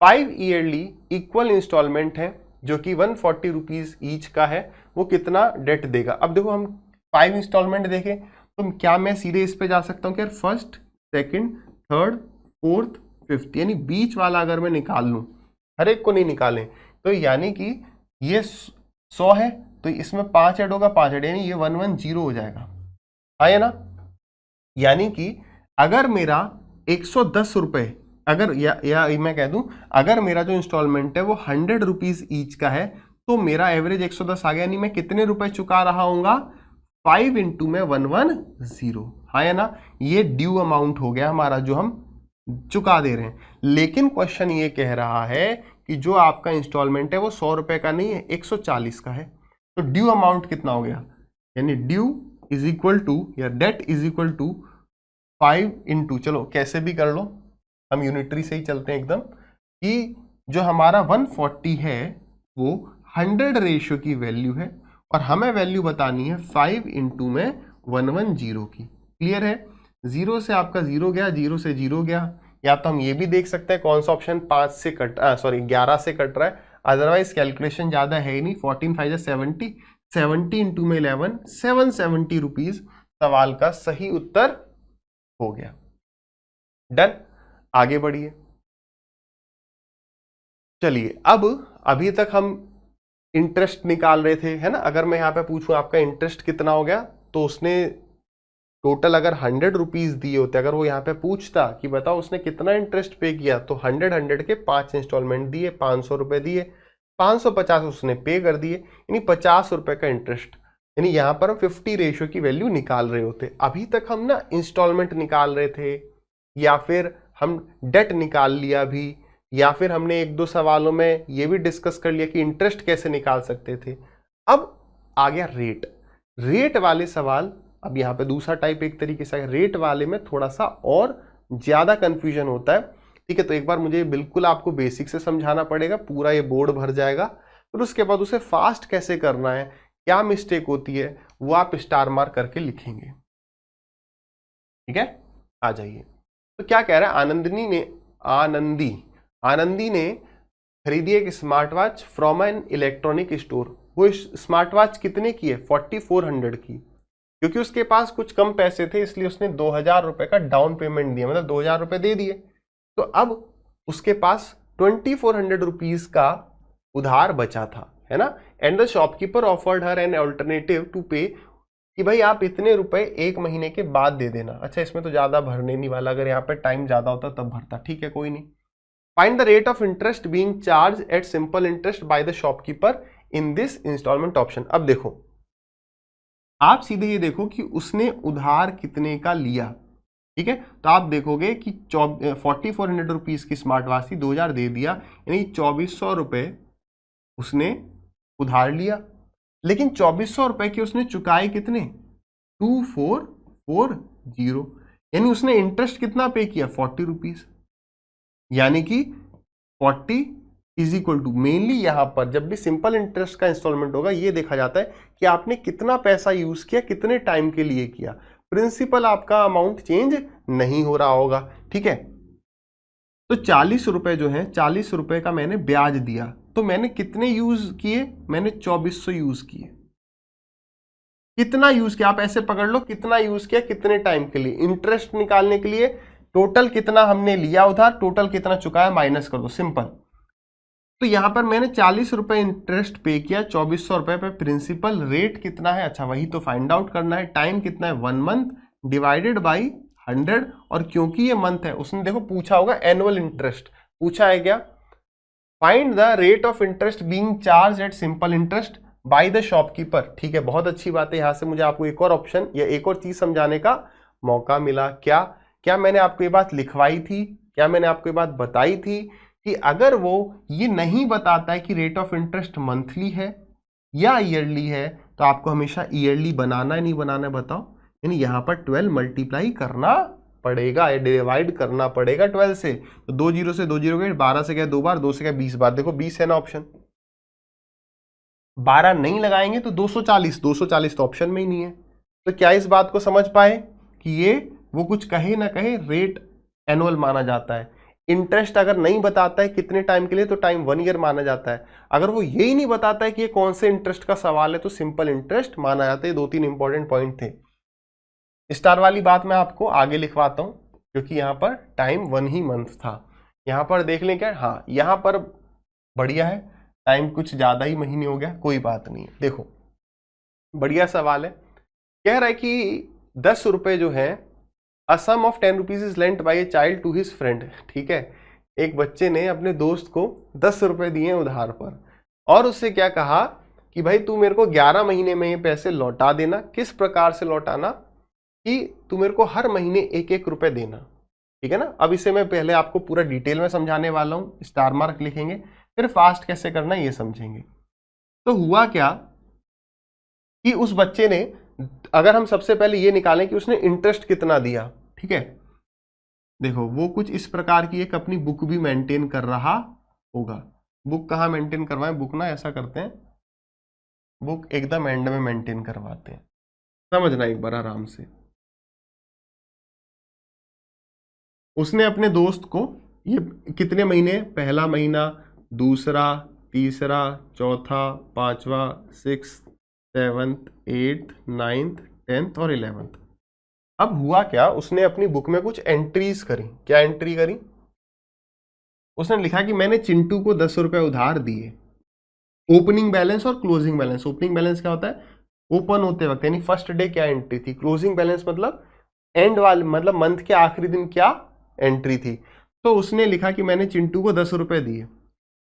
5 ईयरली इक्वल इंस्टॉलमेंट है जो कि 140 रुपीज ईच का है, वो कितना डेट देगा। अब देखो हम 5 इंस्टॉलमेंट देखें तो क्या मैं सीधे इस पे जा सकता हूँ कि यार first second third fourth fifth, यानी बीच वाला अगर मैं निकाल लूँ, हर एक को नहीं निकालें, तो यानी कि ये 100 है तो इसमें 5 ऐड होगा, 5 ऐड, यानी ये 110 हो जाएगा, आया ना। यानी कि अगर मेरा 110 रुपए, अगर या मैं कह दूं अगर मेरा जो इंस्टॉलमेंट है वो 100 रुपीज ईच का है, तो मेरा एवरेज 110 आ गया, यानी मैं कितने रुपए चुका रहा हूँगा, 5 इंटू में 110, हाँ या ना। ये ड्यू अमाउंट हो गया हमारा जो हम चुका दे रहे हैं। लेकिन क्वेश्चन ये कह रहा है कि जो आपका इंस्टॉलमेंट है वो 100 रुपए का नहीं है, 140 का है, तो ड्यू अमाउंट कितना हो गया, यानी ड्यू इज इक्वल टू या debt is equal to 5 into, चलो कैसे भी कर लो, हम यूनिटरी से ही चलते हैं एकदम, कि जो हमारा 140 है वो 100 रेशियो की वैल्यू है और हमें वैल्यू बतानी है 5 इंटू में 110 की। क्लियर है? 0 से आपका 0 गया, 0 से 0 गया, या तो हम ये भी देख सकते हैं कौन सा ऑप्शन 5 से 11 से कट रहा है, अदरवाइज कैलकुलेशन ज्यादा है ही नहीं। 14 5 70, 70 इंटू में 11, 770 रुपीज सवाल का सही उत्तर हो गया। डन, आगे बढ़िए। चलिए, अब अभी तक हम इंटरेस्ट निकाल रहे थे, है ना। अगर मैं यहाँ पे पूछूं आपका इंटरेस्ट कितना हो गया, तो उसने टोटल अगर 100 रुपीज दिए होते, अगर वो यहाँ पे पूछता कि बताओ उसने कितना इंटरेस्ट पे किया, तो 100 के 5 इंस्टॉलमेंट दिए, 500 रुपए दिए, 550 उसने पे कर दिए, यानी 50 रुपए का इंटरेस्ट। यानी यहाँ पर हम 50 रेशियो की वैल्यू निकाल रहे होते। अभी तक हम ना इंस्टॉलमेंट निकाल रहे थे, या फिर हम डेट निकाल लिया भी, या फिर हमने एक दो सवालों में ये भी डिस्कस कर लिया कि इंटरेस्ट कैसे निकाल सकते थे। अब आ गया रेट। रेट वाले सवाल, अब यहाँ पे दूसरा टाइप एक तरीके से, रेट वाले में थोड़ा सा और ज्यादा कंफ्यूजन होता है। ठीक है, तो एक बार मुझे बिल्कुल आपको बेसिक से समझाना पड़ेगा, पूरा ये बोर्ड भर जाएगा, फिर उसके बाद उसे फास्ट कैसे करना है, क्या मिस्टेक होती है, वो आप स्टार मार्क करके लिखेंगे। ठीक है, आ जाइए। तो क्या कह रहा है, आनंदी ने खरीदी एक smart watch from an electronic store. वो स्मार्ट वॉच कितने की है? 4400 की। क्योंकि उसके पास कुछ कम पैसे थे, इसलिए उसने 2000 रुपए का डाउन पेमेंट दिया, मतलब 2000 रुपए दे दिए। तो अब उसके पास 2400 रुपीज का उधार बचा था, है ना। And the shopkeeper offered her an alternative to pay, कि भाई आप इतने रुपए 1 महीने के बाद दे देना। अच्छा, इसमें तो ज्यादा भरने नहीं वाला, अगर यहाँ पे टाइम ज्यादा होता तब भरता। ठीक है, कोई नहीं। Find the rate of interest being charged at simple interest by the shopkeeper in this instalment option. अब देखो, आप सीधे ये देखो कि उसने उधार कितने का लिया। ठीक है, तो आप देखोगे कि 4400 रुपीज की स्मार्ट वॉच थी, 2000 दे दिया, यानी 2400 रुपए उसने उधार लिया। लेकिन 2400 रुपए के उसने चुकाए कितने? 2440, यानी उसने इंटरेस्ट कितना पे किया? 40 रुपीज। यानी कि 40 इज इक्वल टू, मेनली यहां पर जब भी सिंपल इंटरेस्ट का इंस्टॉलमेंट होगा, ये देखा जाता है कि आपने कितना पैसा यूज किया, कितने टाइम के लिए किया। प्रिंसिपल आपका अमाउंट चेंज नहीं हो रहा होगा। ठीक है, तो 40 रुपए जो है, 40 रुपए का मैंने ब्याज दिया, तो मैंने कितने यूज किए? मैंने 2400 यूज किए। कितना यूज किया, आप ऐसे पकड़ लो, कितना यूज किया, कितने टाइम के लिए। इंटरेस्ट निकालने के लिए टोटल कितना हमने लिया उधार, टोटल कितना चुकाया, माइनस कर दो, सिंपल। तो यहां पर मैंने 40 रुपए इंटरेस्ट पे किया, 2400 रुपए पे प्रिंसिपल। रेट कितना है? अच्छा, वही तो फाइंड आउट करना है। टाइम कितना है? 1 मंथ डिवाइडेड बाई 100, और क्योंकि ये मंथ है, उसने देखो पूछा होगा एनुअल इंटरेस्ट, पूछा है क्या? Find the rate of interest being charged at simple interest by the shopkeeper. ठीक है, बहुत अच्छी बात है। यहां से मुझे आपको एक और ऑप्शन या एक और चीज समझाने का मौका मिला। क्या मैंने आपको ये बात लिखवाई थी, क्या मैंने आपको ये बात बताई थी कि अगर वो ये नहीं बताता है कि रेट ऑफ इंटरेस्ट मंथली है या ईयरली है, तो आपको हमेशा ईयरली बनाना है, नहीं बनाना है बताओ। यानी यहां पर 12 मल्टीप्लाई करना पड़ेगा, डिवाइड करना पड़ेगा 12 से। तो 2 0 से 2 0 गए, 12 से गया 2 बार, 2 से गया 20 बार। देखो 20 है ना ऑप्शन, 12 नहीं लगाएंगे तो 240, 240 तो ऑप्शन में ही नहीं है। तो क्या इस बात को समझ पाए कि ये वो कुछ कहे ना कहे, रेट एनुअल माना जाता है। इंटरेस्ट अगर नहीं बताता है कितने टाइम के लिए, तो टाइम 1 ईयर माना जाता है। अगर वो यही नहीं बताता है कि ये कौन से इंटरेस्ट का सवाल है, तो सिंपल इंटरेस्ट माना जाता है। 2-3 इंपॉर्टेंट पॉइंट थे। स्टार वाली बात मैं आपको आगे लिखवाता हूं, क्योंकि यहां पर टाइम 1 ही मंथ था। यहां पर देख लें क्या, हाँ यहां पर बढ़िया है, टाइम कुछ ज्यादा ही महीने हो गया, कोई बात नहीं। देखो बढ़िया सवाल है, कह रहा है कि 10 रुपए जो है, a sum of 10 rupees is lent by a child to his friend. ठीक है, एक बच्चे ने अपने दोस्त को 10 रुपए दिए उधार पर, और उससे क्या कहा कि भाई तू मेरे को 11 महीने में ये पैसे लौटा देना। किस प्रकार से लौटाना? कि तू मेरे को हर महीने 1-1 रुपए देना। ठीक है ना। अब इसे मैं पहले आपको पूरा डिटेल में समझाने वाला हूं, स्टार मार्क लिखेंगे, फिर फास्ट कैसे करना ये समझेंगे। तो हुआ क्या कि उस बच्चे ने, अगर हम सबसे पहले ये निकालें कि उसने इंटरेस्ट कितना दिया, ठीक है, देखो वो कुछ इस प्रकार की एक अपनी बुक भी मेंटेन कर रहा होगा। बुक कहाँ मेंटेन करवाएं? बुक ना ऐसा करते हैं, बुक एकदम एंड में मेंटेन करवाते हैं। समझना एक बार आराम से। उसने अपने दोस्त को ये कितने महीने, पहला महीना, दूसरा, तीसरा, चौथा, पांचवा, 6th, 7th, 8th, 9th, 10th और 11th। अब हुआ क्या, उसने अपनी बुक में कुछ एंट्रीज करी। क्या एंट्री करी? उसने लिखा कि मैंने चिंटू को 10 रुपए उधार दिए। ओपनिंग बैलेंस और क्लोजिंग बैलेंस। ओपनिंग बैलेंस क्या होता है? ओपन होते वक्त यानी फर्स्ट डे क्या एंट्री थी। क्लोजिंग बैलेंस मतलब एंड वाले, मतलब मंथ के आखिरी दिन क्या एंट्री थी। तो उसने लिखा कि मैंने चिंटू को 10 रुपए दिए।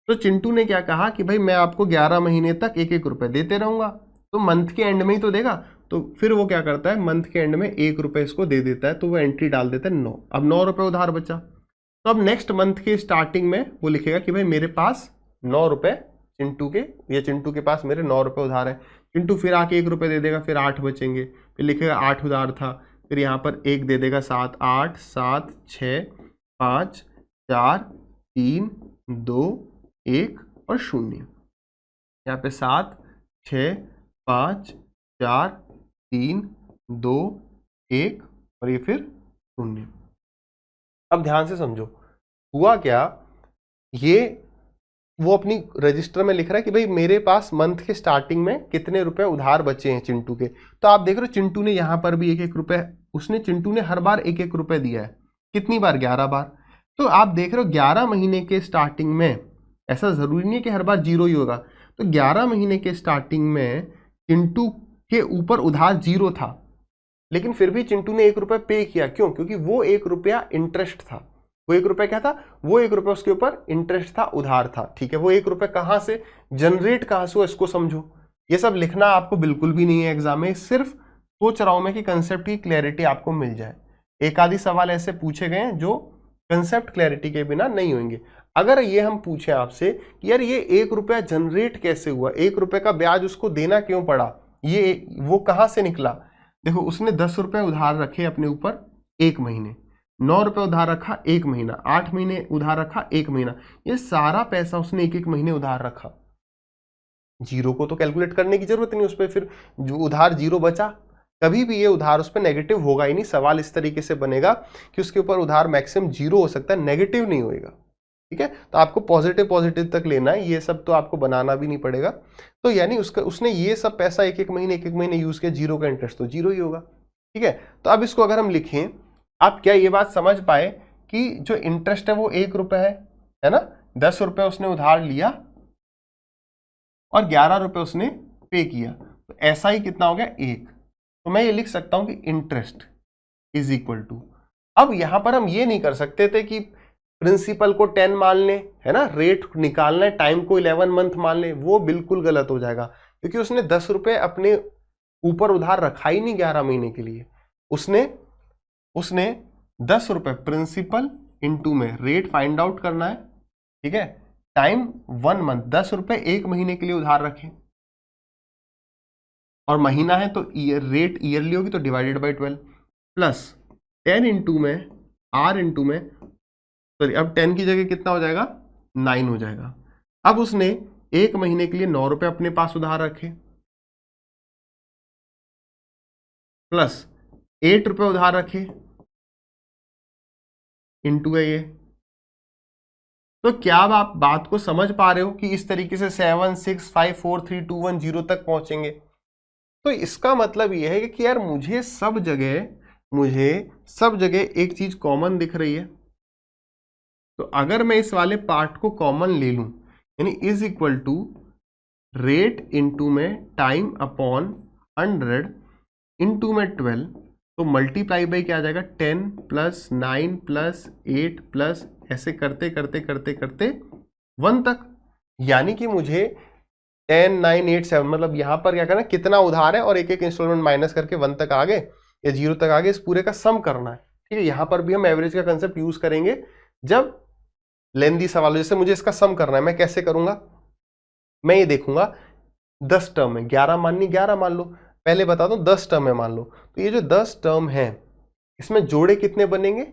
तो चिंटू ने क्या कहा कि भाई मैं आपको 11 महीने तक 1-1 रुपए देते रहूंगा, तो मंथ के एंड में ही तो देगा। तो फिर वो क्या करता है, मंथ के एंड में 1 रुपए इसको दे देता है, तो वो एंट्री डाल देता है 9। अब 9 रुपए उधार बचा। तो अब नेक्स्ट मंथ के स्टार्टिंग में वो लिखेगा कि भाई मेरे पास 9 रुपए चिंटू के, या चिंटू के पास मेरे 9 रुपए उधार है। चिंटू फिर आके 1 रुपए दे देगा, फिर 8 बचेंगे, फिर लिखेगा 8 उधार था, फिर यहाँ पर 1 दे देगा, 7, 8, 7, 6, 5, 4, 3, 2, 1 और 0। यहाँ पे 7, 6, 5, 4, 3, 2, 1 और ये फिर 0। अब ध्यान से समझो हुआ क्या, ये वो अपनी रजिस्टर में लिख रहा है कि भाई मेरे पास मंथ के स्टार्टिंग में कितने रुपए उधार बचे हैं चिंटू के। तो आप देख रहे हो चिंटू ने यहां पर भी 1-1 रुपए, चिंटू ने हर बार 1-1 रुपए दिया है। कितनी बार? 11 बार। तो आप देख रहे हो 11 महीने के स्टार्टिंग में, ऐसा जरूरी नहीं है कि हर बार 0 ही होगा। तो 11 महीने के स्टार्टिंग में चिंटू के ऊपर उधार 0 था, लेकिन फिर भी चिंटू ने 1 रुपए पे किया। क्यों? क्योंकि वो 1 रुपया इंटरेस्ट था। वो 1 रुपए क्या था? वो 1 रुपए उसके ऊपर इंटरेस्ट था, उधार था। ठीक है, वो 1 रुपए कहां से जनरेट, कहां से हुआ, इसको समझो। ये सब लिखना आपको बिल्कुल भी नहीं है एग्जाम में, सिर्फ सोच रहा हूं मैं कि कंसेप्ट की क्लैरिटी आपको मिल जाए। एक आधी सवाल ऐसे पूछे गए हैं जो कंसेप्ट क्लैरिटी के बिना नहीं होंगे। अगर ये हम पूछे आपसे कि यार ये 1 रुपया जनरेट कैसे हुआ, 1 रुपए का ब्याज उसको देना क्यों पड़ा, ये वो कहां से निकला। देखो उसने 10 रुपए उधार रखे अपने ऊपर 1 महीने, 9 रुपए उधार रखा 1 महीना, 8 महीने उधार रखा 1 महीना। ये सारा पैसा उसने 1-1 महीने उधार रखा। 0 को तो कैलकुलेट करने की जरूरत नहीं, उस पर फिर जो उधार 0 बचा, कभी भी ये उधार उस पर नेगेटिव होगा ही नहीं। सवाल इस तरीके से बनेगा कि उसके ऊपर उधार मैक्सिमम 0 हो सकता है, नेगेटिव नहीं होएगा। ठीक है, तो आपको पॉजिटिव तक लेना है, ये सब तो आपको बनाना भी नहीं पड़ेगा। तो यानी उसने ये सब पैसा 1-1 महीने यूज किया, 0 का इंटरेस्ट तो 0 ही होगा। ठीक है, तो अब इसको अगर हम लिखें, आप क्या ये बात समझ पाए कि जो इंटरेस्ट है वो 1 रुपए है ना। 10 रुपए उसने उधार लिया और 11 रुपए उसने पे किया, तो ऐसा ही कितना हो गया 1। तो मैं ये लिख सकता हूं कि इंटरेस्ट इज इक्वल टू, अब यहां पर हम ये नहीं कर सकते थे कि प्रिंसिपल को 10 मान लें, है ना, रेट निकालना है, टाइम को 11 मंथ मान लें, वो बिल्कुल गलत हो जाएगा, क्योंकि उसने 10 रुपए अपने ऊपर उधार रखा ही नहीं 11 महीने के लिए। उसने 10 रुपए प्रिंसिपल इंटू में रेट फाइंड आउट करना है। ठीक है, टाइम 1 मंथ, 10 रुपए 1 महीने के लिए उधार रखें, और महीना है तो रेट ईयरली होगी तो डिवाइडेड बाई 12 प्लस 10 इंटू में आर इंटू में, सॉरी अब 10 की जगह कितना हो जाएगा 9 हो जाएगा। अब उसने 1 महीने के लिए 9 रुपए अपने पास उधार रखे, प्लस 8 रुपए उधार रखे, इंटू है ये। तो क्या अब आप बात को समझ पा रहे हो कि इस तरीके से 7, 6, 5, 4, 3, 2, 1, 0 तक पहुंचेंगे। तो इसका मतलब यह है कि यार मुझे सब जगह एक चीज कॉमन दिख रही है। तो अगर मैं इस वाले पार्ट को कॉमन ले लूं, यानी is equal to rate into में टाइम अपॉन 100 इंटू में 12, तो मल्टीप्लाई बाई क्या आ जाएगा 10 प्लस 9 प्लस 8 प्लस ऐसे करते करते करते करते 1 तक। यानी कि मुझे 10, 9, 8, 7 मतलब यहां पर क्या करना है, कितना उधार है और एक एक इंस्टॉलमेंट माइनस करके 1 तक आ गए या 0 तक आ गए, इस पूरे का सम करना है। ठीक है, यहां पर भी हम एवरेज का कंसेप्ट यूज करेंगे जब लेंदी सवाल हो। जैसे मुझे इसका सम करना है, मैं कैसे करूंगा, मैं ये देखूंगा 10 टर्म है, 11 माननी 11 मान लो, पहले बता दो 10 टर्म है मान लो। तो ये जो 10 टर्म है इसमें जोड़े कितने बनेंगे,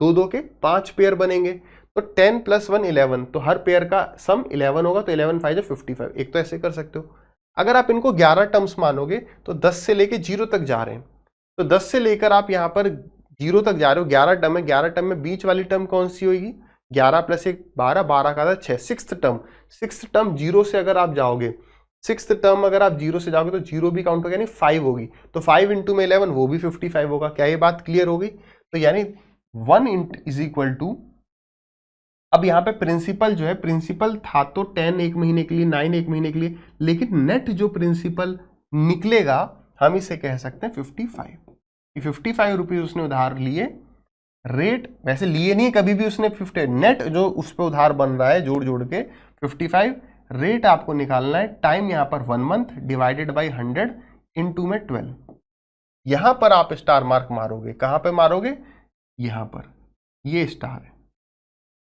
दो दो के 5 पेयर बनेंगे, तो 10 + 1 11, तो हर पेयर का सम 11 होगा, तो 11 5 55। एक तो ऐसे कर सकते हो। अगर आप इनको 11 टर्म्स मानोगे तो 10 से लेके 0 तक जा रहे हैं, तो 10 से लेकर आप यहाँ पर 0 तक जा रहे हो, 11 टर्म है, 11 टर्म में बीच वाली टर्म कौन सी होगी, 11 + 1 12, 12 का 6, सिक्स्थ टर्म 0 से अगर आप जाओगे, सिक्स्थ टर्म अगर आप 0 से जाओगे तो 0 भी काउंट होगा, यानी 5 होगी, तो 5 × में 11 वो भी 55 होगा। क्या ये बात क्लियर होगी? तो यानी 1 इज इक्वल टू, अब यहाँ पे प्रिंसिपल जो है, प्रिंसिपल था तो 10 एक महीने के लिए, 9 एक महीने के लिए, लेकिन नेट जो प्रिंसिपल निकलेगा हम इसे कह सकते हैं 55। 55 रुपीज उसने उधार लिए, रेट वैसे लिए नहीं कभी भी उसने, 50 नेट जो उस पर उधार बन रहा है जोड़ जोड़ के 55, रेट आपको निकालना है, टाइम यहाँ पर 1 मंथ डिवाइडेड बाई 100 इंटू में 12। यहां पर आप स्टार मार्क मारोगे, कहां पे मारोगे, यहां पर, ये स्टार है,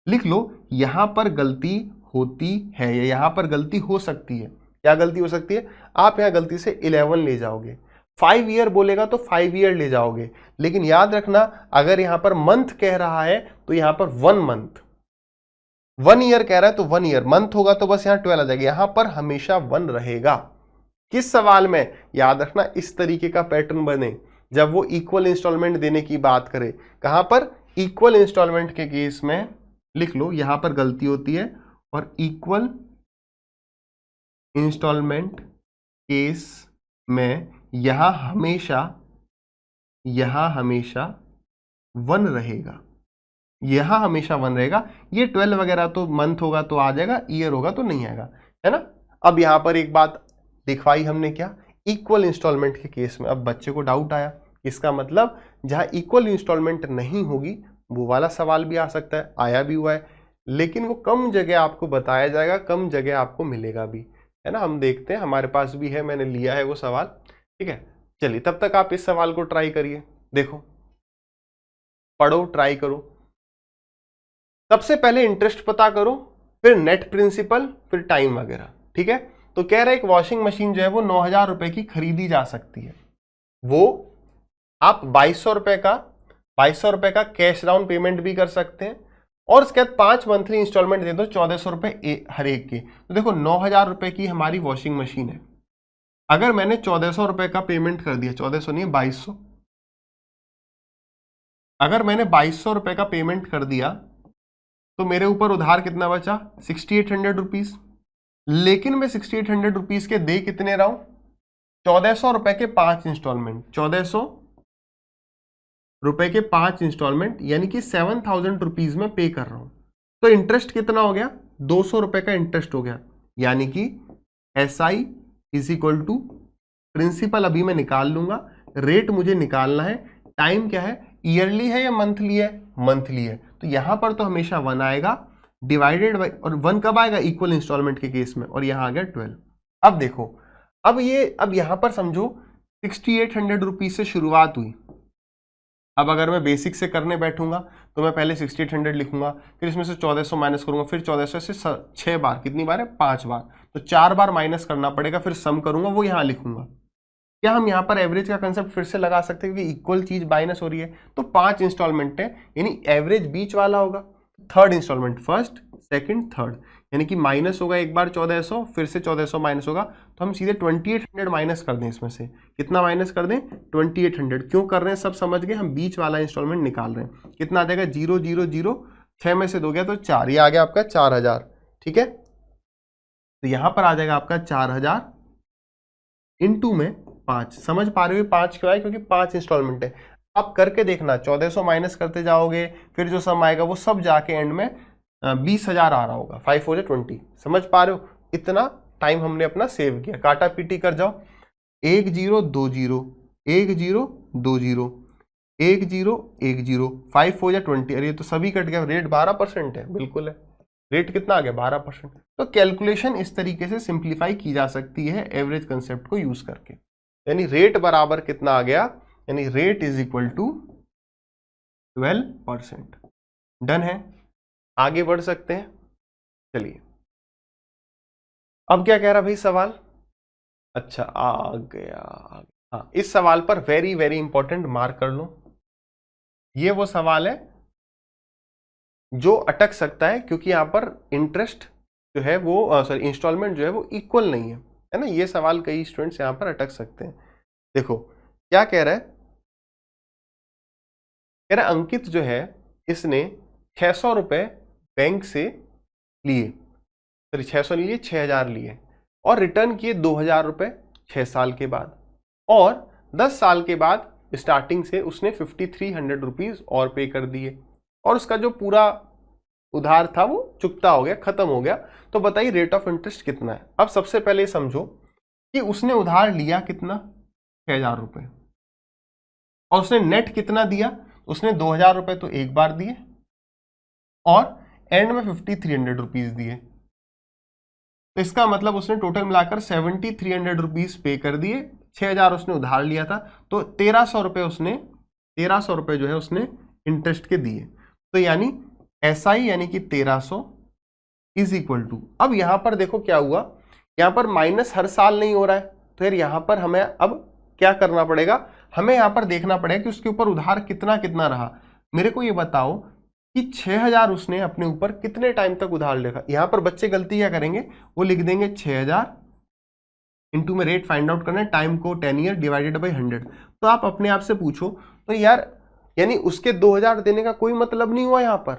लिख लो यहां पर गलती होती है, या यहां पर गलती हो सकती है। क्या गलती हो सकती है? आप यहां गलती से 11 ले जाओगे, 5 ईयर बोलेगा तो 5 ईयर ले जाओगे, लेकिन याद रखना अगर यहां पर मंथ कह रहा है तो यहां पर 1 मंथ, 1 ईयर कह रहा है तो 1 ईयर, मंथ होगा तो बस यहां 12 आ जाएगा, यहां पर हमेशा 1 रहेगा। किस सवाल में? याद रखना इस तरीके का पैटर्न बने जब वो इक्वल इंस्टॉलमेंट देने की बात करे। कहां पर? इक्वल इंस्टॉलमेंट के केस में लिख लो यहां पर गलती होती है, और इक्वल इंस्टॉलमेंट केस में यहां हमेशा 1 रहेगा, यहां हमेशा 1 रहेगा। ये 12 वगैरह तो मंथ होगा तो आ जाएगा, ईयर होगा तो नहीं आएगा, है ना। अब यहां पर एक बात दिखवाई हमने, क्या? इक्वल इंस्टॉलमेंट के केस में। अब बच्चे को डाउट आया, इसका मतलब जहां इक्वल इंस्टॉलमेंट नहीं होगी वो वाला सवाल भी आ सकता है, आया भी हुआ है, लेकिन वो कम जगह आपको बताया जाएगा, कम जगह आपको मिलेगा भी, है ना। हम देखते हैं, हमारे पास भी है, मैंने लिया है वो सवाल, ठीक है। चलिए तब तक आप इस सवाल को ट्राई करिए, देखो, पढ़ो, ट्राई करो। सबसे पहले इंटरेस्ट पता करो, फिर नेट प्रिंसिपल, फिर टाइम वगैरह, ठीक है। तो कह रहे एक वॉशिंग मशीन जो है वो 9,000 रुपए की खरीदी जा सकती है, वो आप 2200 रुपए का कैश डाउन पेमेंट भी कर सकते हैं, और उसके बाद 5 मंथली इंस्टॉलमेंट दे दो 1400 रुपए हर एक के। तो देखो 9,000 रुपए की हमारी वॉशिंग मशीन है, अगर मैंने 1400 रुपए का पेमेंट कर दिया, 1400 नहीं 2200, अगर मैंने 2200 रुपए का पेमेंट कर दिया तो मेरे ऊपर उधार कितना बचा? 6800 रुपीज। लेकिन मैं 6800 रुपीज के दे कितने रहा हूं? 1400 रुपए के 5 इंस्टॉलमेंट, 1400 रुपए के 5 इंस्टॉलमेंट, यानी कि 7000 रुपीज में पे कर रहा हूं। तो इंटरेस्ट कितना हो गया? 200 रुपए का इंटरेस्ट हो गया, यानी कि SI is equal to, principal अभी मैं निकाल लूंगा, रेट मुझे निकालना है, टाइम क्या है, ईयरली है या मंथली है? मंथली है, तो यहां पर तो हमेशा 1 आएगा, डिवाइडेड बाई, और 1 कब आएगा? इक्वल इंस्टॉलमेंट के केस में, और यहां आ गया 12। अब देखो, अब यहां पर समझो 6800 रुपीज से शुरुआत हुई। अब अगर मैं बेसिक से करने बैठूंगा तो मैं पहले 6800 लिखूंगा, फिर इसमें से 1400 माइनस करूंगा, फिर 1400 से 6 बार, कितनी बार है? 5 बार, तो 4 बार माइनस करना पड़ेगा, फिर सम करूंगा, वो यहां लिखूंगा। क्या हम यहाँ पर एवरेज का कंसेप्ट फिर से लगा सकते हैं, क्योंकि इक्वल चीज माइनस हो रही है, तो 5 इंस्टॉलमेंट है, यानी एवरेज बीच वाला होगा। Third installment, first second third, यानी कि माइनस होगा एक बार 1400, फिर से 1400 माइनस होगा, तो हम सीधे 2800 माइनस कर दें। इसमें से कितना माइनस कर दें? 2800। क्यों कर रहे हैं सब समझ गए, हम बीच वाला इंस्टॉलमेंट निकाल रहे हैं। कितना आ जाएगा? 0 0 0, 6 में से 2 गया तो 4, ये आ गया आपका 4000, ठीक है। तो यहां पर आ जाएगा आपका 4000 इंटू में 5। समझ पा रहे हो 5 क्यों आए? क्योंकि 5 इंस्टॉलमेंट है। आप करके देखना, 1400 माइनस करते जाओगे, फिर जो सम आएगा वो सब जाके एंड में 20,000 आ रहा होगा, 5 4 20। समझ पा रहे हो? इतना टाइम हमने अपना सेव किया। काटा पीटी कर जाओ, 1 0 2 0, 1 0 2 0, 1 0 1 0, 5 4 20। अरे ये तो सभी कट गया। रेट 12% है, बिल्कुल है। रेट कितना आ गया? 12%। तो कैलकुलेशन इस तरीके से सिंप्लीफाई की जा सकती है एवरेज कंसेप्ट को यूज करके। यानी रेट बराबर कितना आ गया? यानी rate is equal to 12%। Done है, आगे बढ़ सकते हैं। चलिए अब क्या कह रहा भाई सवाल? अच्छा आ गया। हाँ, इस सवाल पर वेरी वेरी इंपॉर्टेंट मार्क कर लो। ये वो सवाल है जो अटक सकता है, क्योंकि यहाँ पर इंटरेस्ट जो है वो सॉरी इंस्टॉलमेंट जो है वो इक्वल नहीं है ना। ये सवाल कई स्टूडेंट्स यहाँ पर अटक सकते हैं। देखो क्या कह रहा है, कह रहा है अंकित जो है इसने 600 रुपए बैंक से लिए, सॉरी 600 लिए, 6000 लिए और रिटर्न किए 2000 रुपए 6 साल के बाद, और 10 साल के बाद स्टार्टिंग से उसने 5300 रुपीज और पे कर दिए और उसका जो पूरा उधार था वो चुकता हो गया, खत्म हो गया। तो बताइए रेट ऑफ इंटरेस्ट कितना है। अब सबसे पहले समझो कि उसने उधार लिया कितना, 6000 रुपए, और उसने नेट कितना दिया, उसने 2000 रुपए तो एक बार दिए और एंड में 5300 रुपीज दिए। तो इसका मतलब उसने टोटल मिलाकर 7300 रुपीज पे कर दिए। 6000 उसने उधार लिया था, तो 1300 रुपए जो है उसने इंटरेस्ट के दिए। तो यानी SI यानी कि 1300 इज इक्वल टू, अब यहां पर देखो क्या हुआ, यहां पर माइनस हर साल नहीं हो रहा है, तो यार यहां पर हमें अब क्या करना पड़ेगा, हमें यहां पर देखना पड़ेगा कि उसके ऊपर उधार कितना कितना रहा। मेरे को ये बताओ कि 6000 उसने अपने ऊपर कितने टाइम तक उधार लेगा। यहां पर बच्चे गलती क्या करेंगे, वो लिख देंगे 6000 इंटू में रेट फाइंड आउट करना है, टाइम को 10 ईयर डिवाइडेड बाई 100। तो आप अपने आप से पूछो तो यार यानी उसके 2000 देने का कोई मतलब नहीं हुआ। यहां पर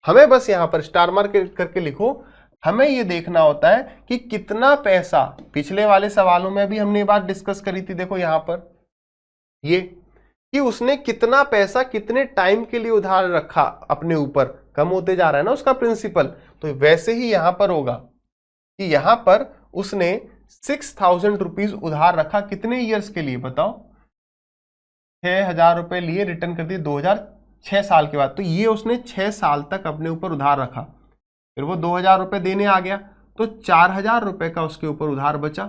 हमें बस यहां पर स्टार मार्क करके लिखो, हमें ये देखना होता है कि कितना पैसा, पिछले वाले सवालों में भी हमने ये बात डिस्कस करी थी, देखो यहां पर ये कि उसने कितना पैसा कितने टाइम के लिए उधार रखा अपने ऊपर, कम होते जा रहा है ना उसका प्रिंसिपल। तो वैसे ही यहां पर होगा कि यहां पर उसने 6000 रुपीज उधार रखा कितने ईयर्स के लिए बताओ, 6000 रुपए लिए, रिटर्न कर दिए 2006 साल के बाद। तो ये उसने 6 साल तक अपने ऊपर उधार रखा, फिर वो 2000 रुपए देने आ गया, तो 4000 रुपए का उसके ऊपर उधार बचा।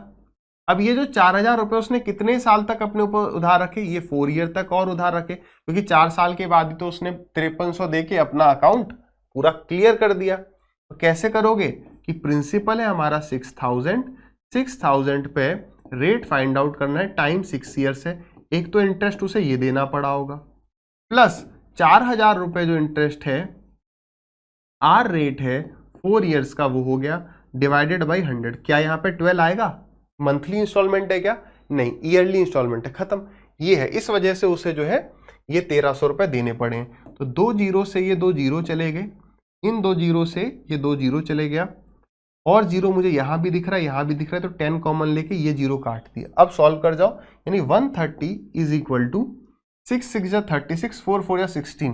अब ये जो 4000 रुपए उसने कितने साल तक अपने ऊपर उधार रखे, ये 4 ईयर तक और उधार रखे, क्योंकि 4 साल के बाद ही तो उसने 5300 दे के अपना अकाउंट पूरा क्लियर कर दिया। तो कैसे करोगे कि प्रिंसिपल है हमारा 6000 पे रेट फाइंड आउट करना है, टाइम 6 ईयर्स है, एक तो इंटरेस्ट उसे ये देना पड़ा होगा, प्लस 4000 रुपए जो इंटरेस्ट है आर रेट है 4 ईयर्स का, वो हो गया डिवाइडेड बाई 100। क्या यहाँ पे 12 आएगा, मंथली इंस्टॉलमेंट है क्या, नहीं ईयरली इंस्टॉलमेंट है, खत्म। ये है, इस वजह से उसे जो है ये 1300 रुपए देने पड़े हैं। तो 2 जीरो से ये 2 जीरो चले गए, इन 2 जीरो से ये 2 जीरो चले गया, और जीरो मुझे यहां भी दिख रहा है, यहां भी दिख रहा है, तो 10 कॉमन लेके ये जीरो काट दिया। अब सॉल्व कर जाओ, यानी 130 इज इक्वल टू 6 6 या 36, 4 4 या 16,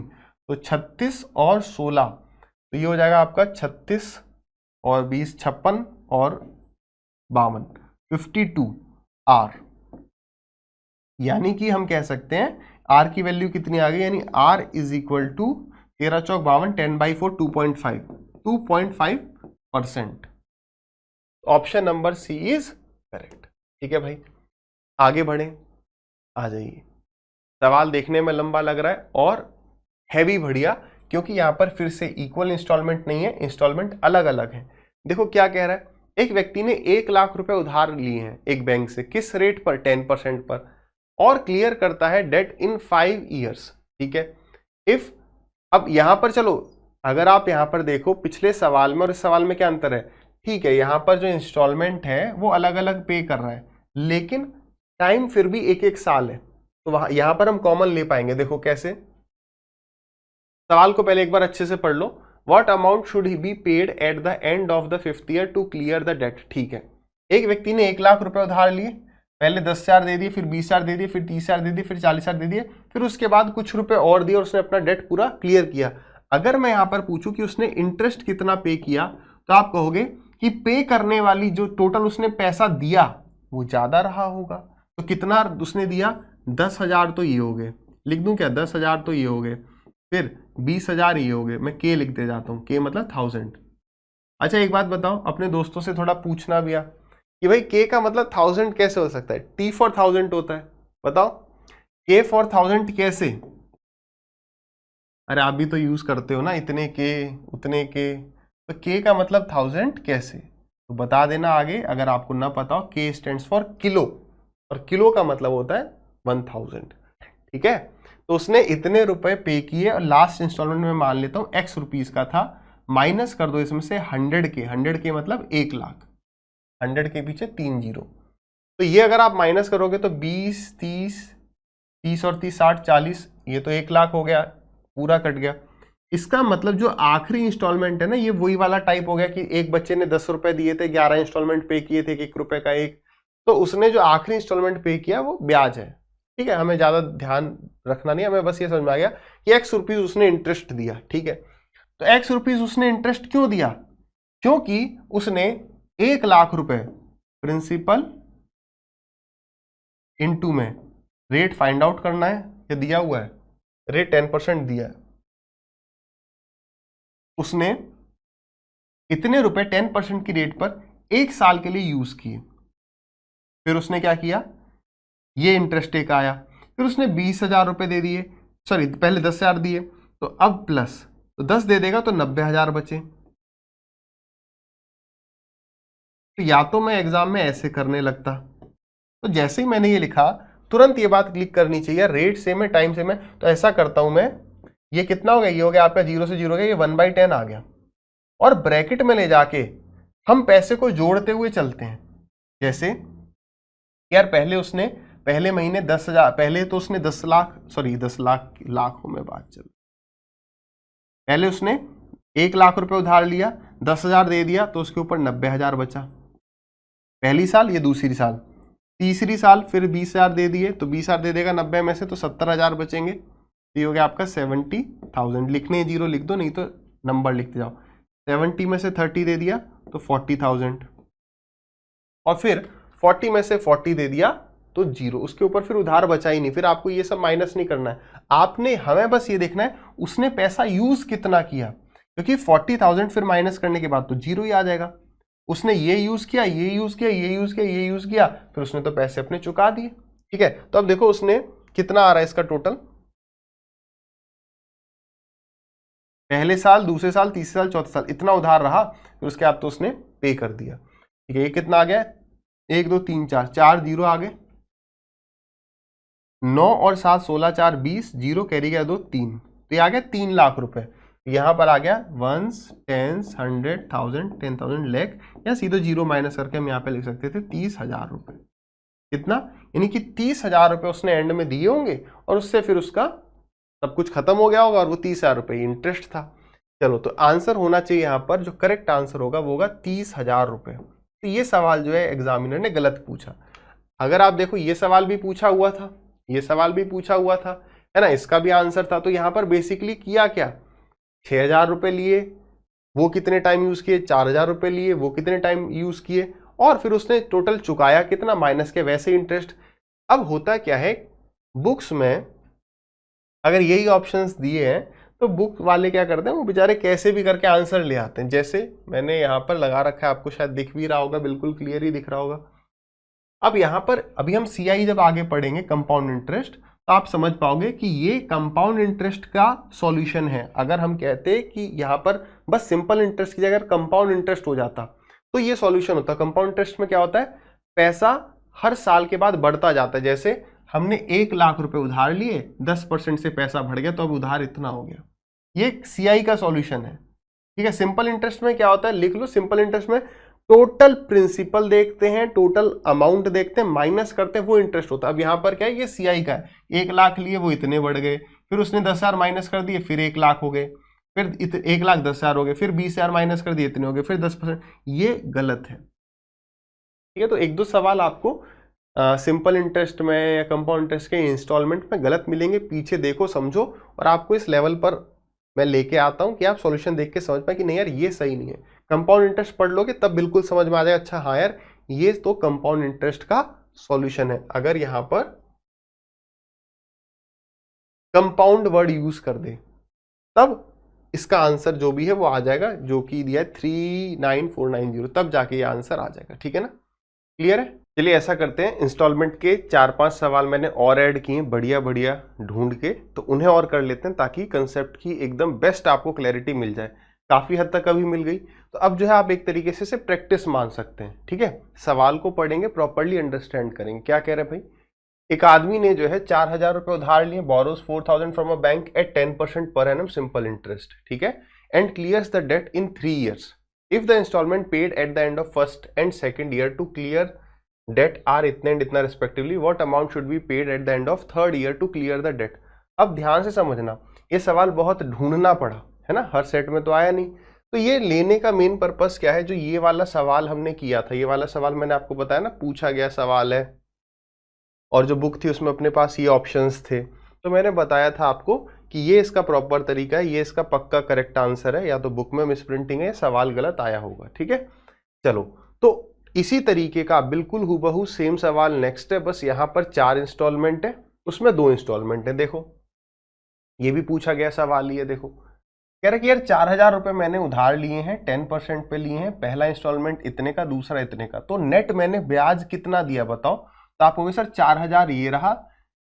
तो 36 और 16, तो ये हो जाएगा आपका 36 और 20 56 और 52 52 आर। यानी कि हम कह सकते हैं आर की वैल्यू कितनी आ गई, यानी आर इज इक्वल टू 13 चौक 52, 10/4 2.5%। Option number C is correct. ठीक है भाई, आगे बढ़े, आ जाइए। सवाल देखने में लंबा लग रहा है और है भी बढ़िया, क्योंकि यहां पर फिर से इक्वल इंस्टॉलमेंट नहीं है, इंस्टॉलमेंट अलग अलग है। देखो क्या कह रहा है, एक व्यक्ति ने 1 लाख रुपए उधार लिए हैं एक बैंक से, किस रेट पर, 10% पर, और क्लियर करता है डेट इन 5 ईयर्स। ठीक है, इफ, अब यहां पर चलो अगर आप यहां पर देखो पिछले सवाल में और इस सवाल में क्या अंतर है, ठीक है यहां पर जो इंस्टॉलमेंट है वो अलग अलग पे कर रहा है, लेकिन टाइम फिर भी 1-1 साल है, तो वहां यहां पर हम कॉमन ले पाएंगे। देखो कैसे, सवाल को पहले एक बार अच्छे से पढ़ लो। What amount should he be paid at the end of the 5th year to clear the debt? ठीक है, एक व्यक्ति ने 1 लाख रुपए उधार लिए, पहले 10,000 दे दिए, फिर 20,000 दे दिए, फिर 30,000 दे दिए, फिर 40,000 दे दिए, फिर उसके बाद कुछ रुपए और दिए और उसने अपना डेट पूरा क्लियर किया। अगर मैं यहाँ पर पूछूं कि उसने इंटरेस्ट कितना पे किया, तो आप कहोगे कि पे करने वाली जो टोटल उसने पैसा दिया वो ज्यादा रहा होगा। तो कितना उसने दिया, 10,000 तो ये हो गए, लिख दूं क्या, 10,000 तो ये हो गए, फिर 20,000 ये हो गए, मैं के लिखते जाता हूँ, के मतलब 1000। अच्छा एक बात बताओ, अपने दोस्तों से थोड़ा पूछना भी आ कि भाई के का मतलब 1000 कैसे हो सकता है, टी फॉर 1000 होता है, बताओ के फॉर 1000 कैसे। अरे आप भी तो यूज करते हो ना, इतने के उतने के, तो के का मतलब 1000 कैसे, तो बता देना आगे अगर आपको ना पता हो। के स्टैंड्स फॉर किलो, और किलो का मतलब होता है 1000। ठीक है, तो उसने इतने रुपए पे किए और लास्ट इंस्टॉलमेंट में मान लेता हूं x रुपीज का था, माइनस कर दो इसमें से 100 के मतलब 1 लाख, 100 के पीछे 3 जीरो। तो ये अगर आप माइनस करोगे तो 20, 30 और 30 60 40, ये तो 1 लाख हो गया, पूरा कट गया। इसका मतलब जो आखिरी इंस्टॉलमेंट है ना, ये वही वाला टाइप हो गया कि एक बच्चे ने 10 रुपए दिए थे, 11 इंस्टॉलमेंट पे किए थे, 1 रुपए का एक, तो उसने जो आखिरी इंस्टॉलमेंट पे किया वो ब्याज है। ठीक है, हमें ज्यादा ध्यान रखना नहीं, हमें बस ये समझ में आ गया कि x रुपीज उसने इंटरेस्ट दिया। ठीक है, तो x रुपीज उसने इंटरेस्ट क्यों दिया? क्योंकि उसने 1 लाख रुपए प्रिंसिपल इनटू में रेट फाइंड आउट करना है, ये दिया हुआ है, रेट 10% दिया है, उसने इतने रुपए 10% की रेट पर 1 साल के लिए यूज किए। फिर उसने क्या किया, ये इंटरेस्ट एक आया, फिर उसने 20,000 रुपए दे दिए, सॉरी पहले 10,000 दिए, तो अब प्लस, तो 10 दे देगा तो 90,000 बचे। तो या तो मैं एग्जाम में ऐसे करने लगता, तो जैसे ही मैंने ये लिखा तुरंत ये बात क्लिक करनी चाहिए, रेट सेम है, टाइम सेम है, तो ऐसा करता हूं मैं, ये कितना हो गया, ये हो गया आपका 0 से 0 हो गया, ये 1/10 आ गया, और ब्रैकेट में ले जाके हम पैसे को जोड़ते हुए चलते हैं। जैसे यार पहले महीने 10,000, पहले तो उसने 10 लाख, सॉरी 10 लाख, लाखों में बात चल, पहले उसने 1 लाख रुपए उधार लिया, 10,000 दे दिया, तो उसके ऊपर 90,000 बचा पहली साल, ये दूसरी साल, तीसरी साल फिर 20,000 दे दिए, तो 20,000 दे देगा 90 में से, तो 70,000 बचेंगे, ये हो गया आपका 70,000। लिखने जीरो लिख दो, नहीं तो नंबर लिखते जाओ। 70 में से 30 दे दिया तो 40,000, और फिर 40 में से 40 दे दिया तो जीरो, उसके ऊपर फिर उधार बचा ही नहीं। फिर आपको ये सब माइनस नहीं करना है, आपने हमें बस ये देखना है उसने पैसा यूज कितना किया, क्योंकि 40,000 फिर माइनस करने के बाद तो जीरो ही आ जाएगा। उसने ये यूज किया, ये यूज किया, ये यूज किया, ये यूज किया, फिर उसने तो पैसे अपने चुका दिए। ठीक है, तो अब देखो उसने कितना आ रहा है इसका टोटल, पहले साल, दूसरे साल, तीसरे साल, चौथे साल, इतना उधार रहा, फिर उसके बाद तो उसने पे कर दिया। ठीक है, ये कितना आ गया, 1 2 3 4, 4 जीरो आ गए, 9 और 7 16 4 20, जीरो कैरी गया 2 3, तो ये आ गया 3 लाख रुपए। यहां पर आ गया 1s 10s 100 1000 10,000 लाख, या सीधे जीरो माइनस करके हम यहाँ पे लिख सकते थे 30,000 रुपए। कितना, यानी कि 30,000 रुपए उसने एंड में दिए होंगे, और उससे फिर उसका सब कुछ खत्म हो गया होगा, और वो 30,000 रुपए इंटरेस्ट था। चलो, तो आंसर होना चाहिए यहाँ पर, जो करेक्ट आंसर होगा वो होगा 30,000 रुपए। तो ये सवाल जो है एग्जामिनर ने गलत पूछा। अगर आप देखो ये सवाल भी पूछा हुआ था, ये सवाल भी पूछा हुआ था, है ना, इसका भी आंसर था, तो यहाँ पर बेसिकली किया क्या, 6,000 रुपए लिए, वो कितने टाइम यूज किए, 4,000 रुपए लिए, वो कितने टाइम यूज किए, और फिर उसने टोटल चुकाया कितना, माइनस के वैसे इंटरेस्ट। अब होता क्या है, बुक्स में अगर यही ऑप्शंस दिए हैं तो बुक वाले क्या करते हैं, वो बेचारे कैसे भी करके आंसर ले आते हैं। जैसे मैंने यहाँ पर लगा रखा है, आपको शायद दिख भी रहा होगा, बिल्कुल क्लियर ही दिख रहा होगा। अब यहाँ पर अभी हम सीआई जब आगे पढ़ेंगे कंपाउंड इंटरेस्ट, तो आप समझ पाओगे कि ये कंपाउंड इंटरेस्ट का सॉल्यूशन है। अगर हम कहते कि यहाँ पर बस सिंपल इंटरेस्ट की जगह कंपाउंड इंटरेस्ट हो जाता तो ये सॉल्यूशन होता। कंपाउंड इंटरेस्ट में क्या होता है, पैसा हर साल के बाद बढ़ता जाता है। जैसे हमने 1 लाख रुपए उधार लिए, 10% से पैसा बढ़ गया, तो अब उधार इतना हो गया। ये सीआई का सॉल्यूशन है। ठीक है, सिंपल इंटरेस्ट में क्या होता है, लिख लो, सिंपल इंटरेस्ट में टोटल प्रिंसिपल देखते हैं, टोटल अमाउंट देखते हैं, माइनस करते हैं, वो इंटरेस्ट होता है। अब यहाँ पर क्या है, ये सीआई का है, 1 लाख लिए वो इतने बढ़ गए, फिर उसने 10,000 माइनस कर दिए, फिर 1 लाख हो गए, फिर 1 लाख 10,000 हो गए, फिर 20,000 माइनस कर दिए, इतने हो गए, फिर 10%। ये गलत है। ठीक है, तो 1 2 सवाल आपको सिंपल इंटरेस्ट में या कंपाउंड इंटरेस्ट के इंस्टॉलमेंट में गलत मिलेंगे। पीछे देखो, समझो, और आपको इस लेवल पर मैं लेके आता हूं कि आप सॉल्यूशन देख के समझ पाए कि नहीं यार ये सही नहीं है। कंपाउंड इंटरेस्ट पढ़ लोगे तब बिल्कुल समझ में आ जाएगा, अच्छा हाँ यार ये तो कंपाउंड इंटरेस्ट का सॉल्यूशन है। अगर यहां पर कंपाउंड वर्ड यूज कर दे तब इसका आंसर जो भी है वो आ जाएगा, जो कि दिया है 39490, तब जाके ये आंसर आ जाएगा। ठीक है ना, क्लियर है। चलिए ऐसा करते हैं, इंस्टॉलमेंट के 4-5 सवाल मैंने और ऐड किए बढ़िया बढ़िया ढूंढ के, तो उन्हें और कर लेते हैं ताकि कंसेप्ट की एकदम बेस्ट आपको क्लैरिटी मिल जाए। काफी हद तक अभी मिल गई, तो अब जो है आप एक तरीके से प्रैक्टिस मान सकते हैं। ठीक है, सवाल को पढ़ेंगे, प्रॉपरली अंडरस्टैंड करेंगे। क्या कह रहे हैं भाई, एक आदमी ने जो है 4,000 रुपए उधार लिए, borrows 4,000 from a bank at 10% per annum simple interest, ठीक है, and clears the debt in 3 years. If the installment paid at the end of first and second year to clear debt are इतने and इतना respectively, what amount should be paid at the end of third year to clear the debt. अब ध्यान से समझना, ये सवाल बहुत ढूंढना पड़ा है ना, हर सेट में तो आया नहीं. तो ये लेने का मेन पर्पस क्या है, जो ये वाला सवाल हमने किया था, ये वाला सवाल मैंने आपको बताया ना, पूछा गया सवाल है और जो बुक थी उसमें अपने पास ये ऑप्शंस थे, तो मैंने बताया था आपको कि ये इसका प्रॉपर तरीका है, ये इसका पक्का करेक्ट आंसर है, या तो बुक में मिसप्रिंटिंग है, सवाल गलत आया होगा, ठीक है. चलो, तो इसी तरीके का बिल्कुल हूबहू सेम सवाल नेक्स्ट है, बस यहाँ पर 4 इंस्टॉलमेंट है, उसमें 2 इंस्टॉलमेंट है. देखो ये भी पूछा गया सवाल, ये देखो कह रहा कि यार 4,000 रुपए मैंने उधार लिए हैं, 10% पे लिए हैं, पहला इंस्टॉलमेंट इतने का, दूसरा इतने का, तो नेट मैंने ब्याज कितना दिया बताओ. तो आप कहोगे सर 4,000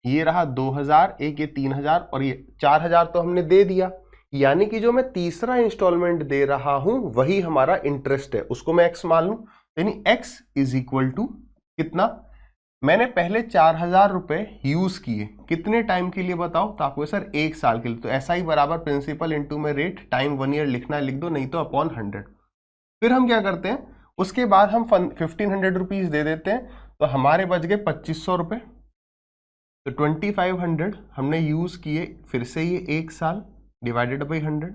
ये रहा 2,000, एक ये 3,000 और ये 4,000 तो हमने दे दिया, यानी कि जो मैं तीसरा इंस्टॉलमेंट दे रहा हूं वही हमारा इंटरेस्ट है, उसको मैं एक्स मान लूं. यानी x इज इक्वल टू कितना, मैंने पहले 4,000 रुपए यूज किए, कितने टाइम के लिए बताओ. तो आपको सर 1 साल के लिए, तो ऐसा ही बराबर प्रिंसिपल इंटू में रेट टाइम 1 ईयर लिखना है, लिख दो, नहीं तो अपॉन 100. फिर हम क्या करते हैं, उसके बाद हम 1,500 रुपीज दे देते हैं, तो हमारे बच गए 2,500 रुपए. तो 2,500 हमने यूज किए, फिर से ये 1 साल डिवाइडेड बाई 100.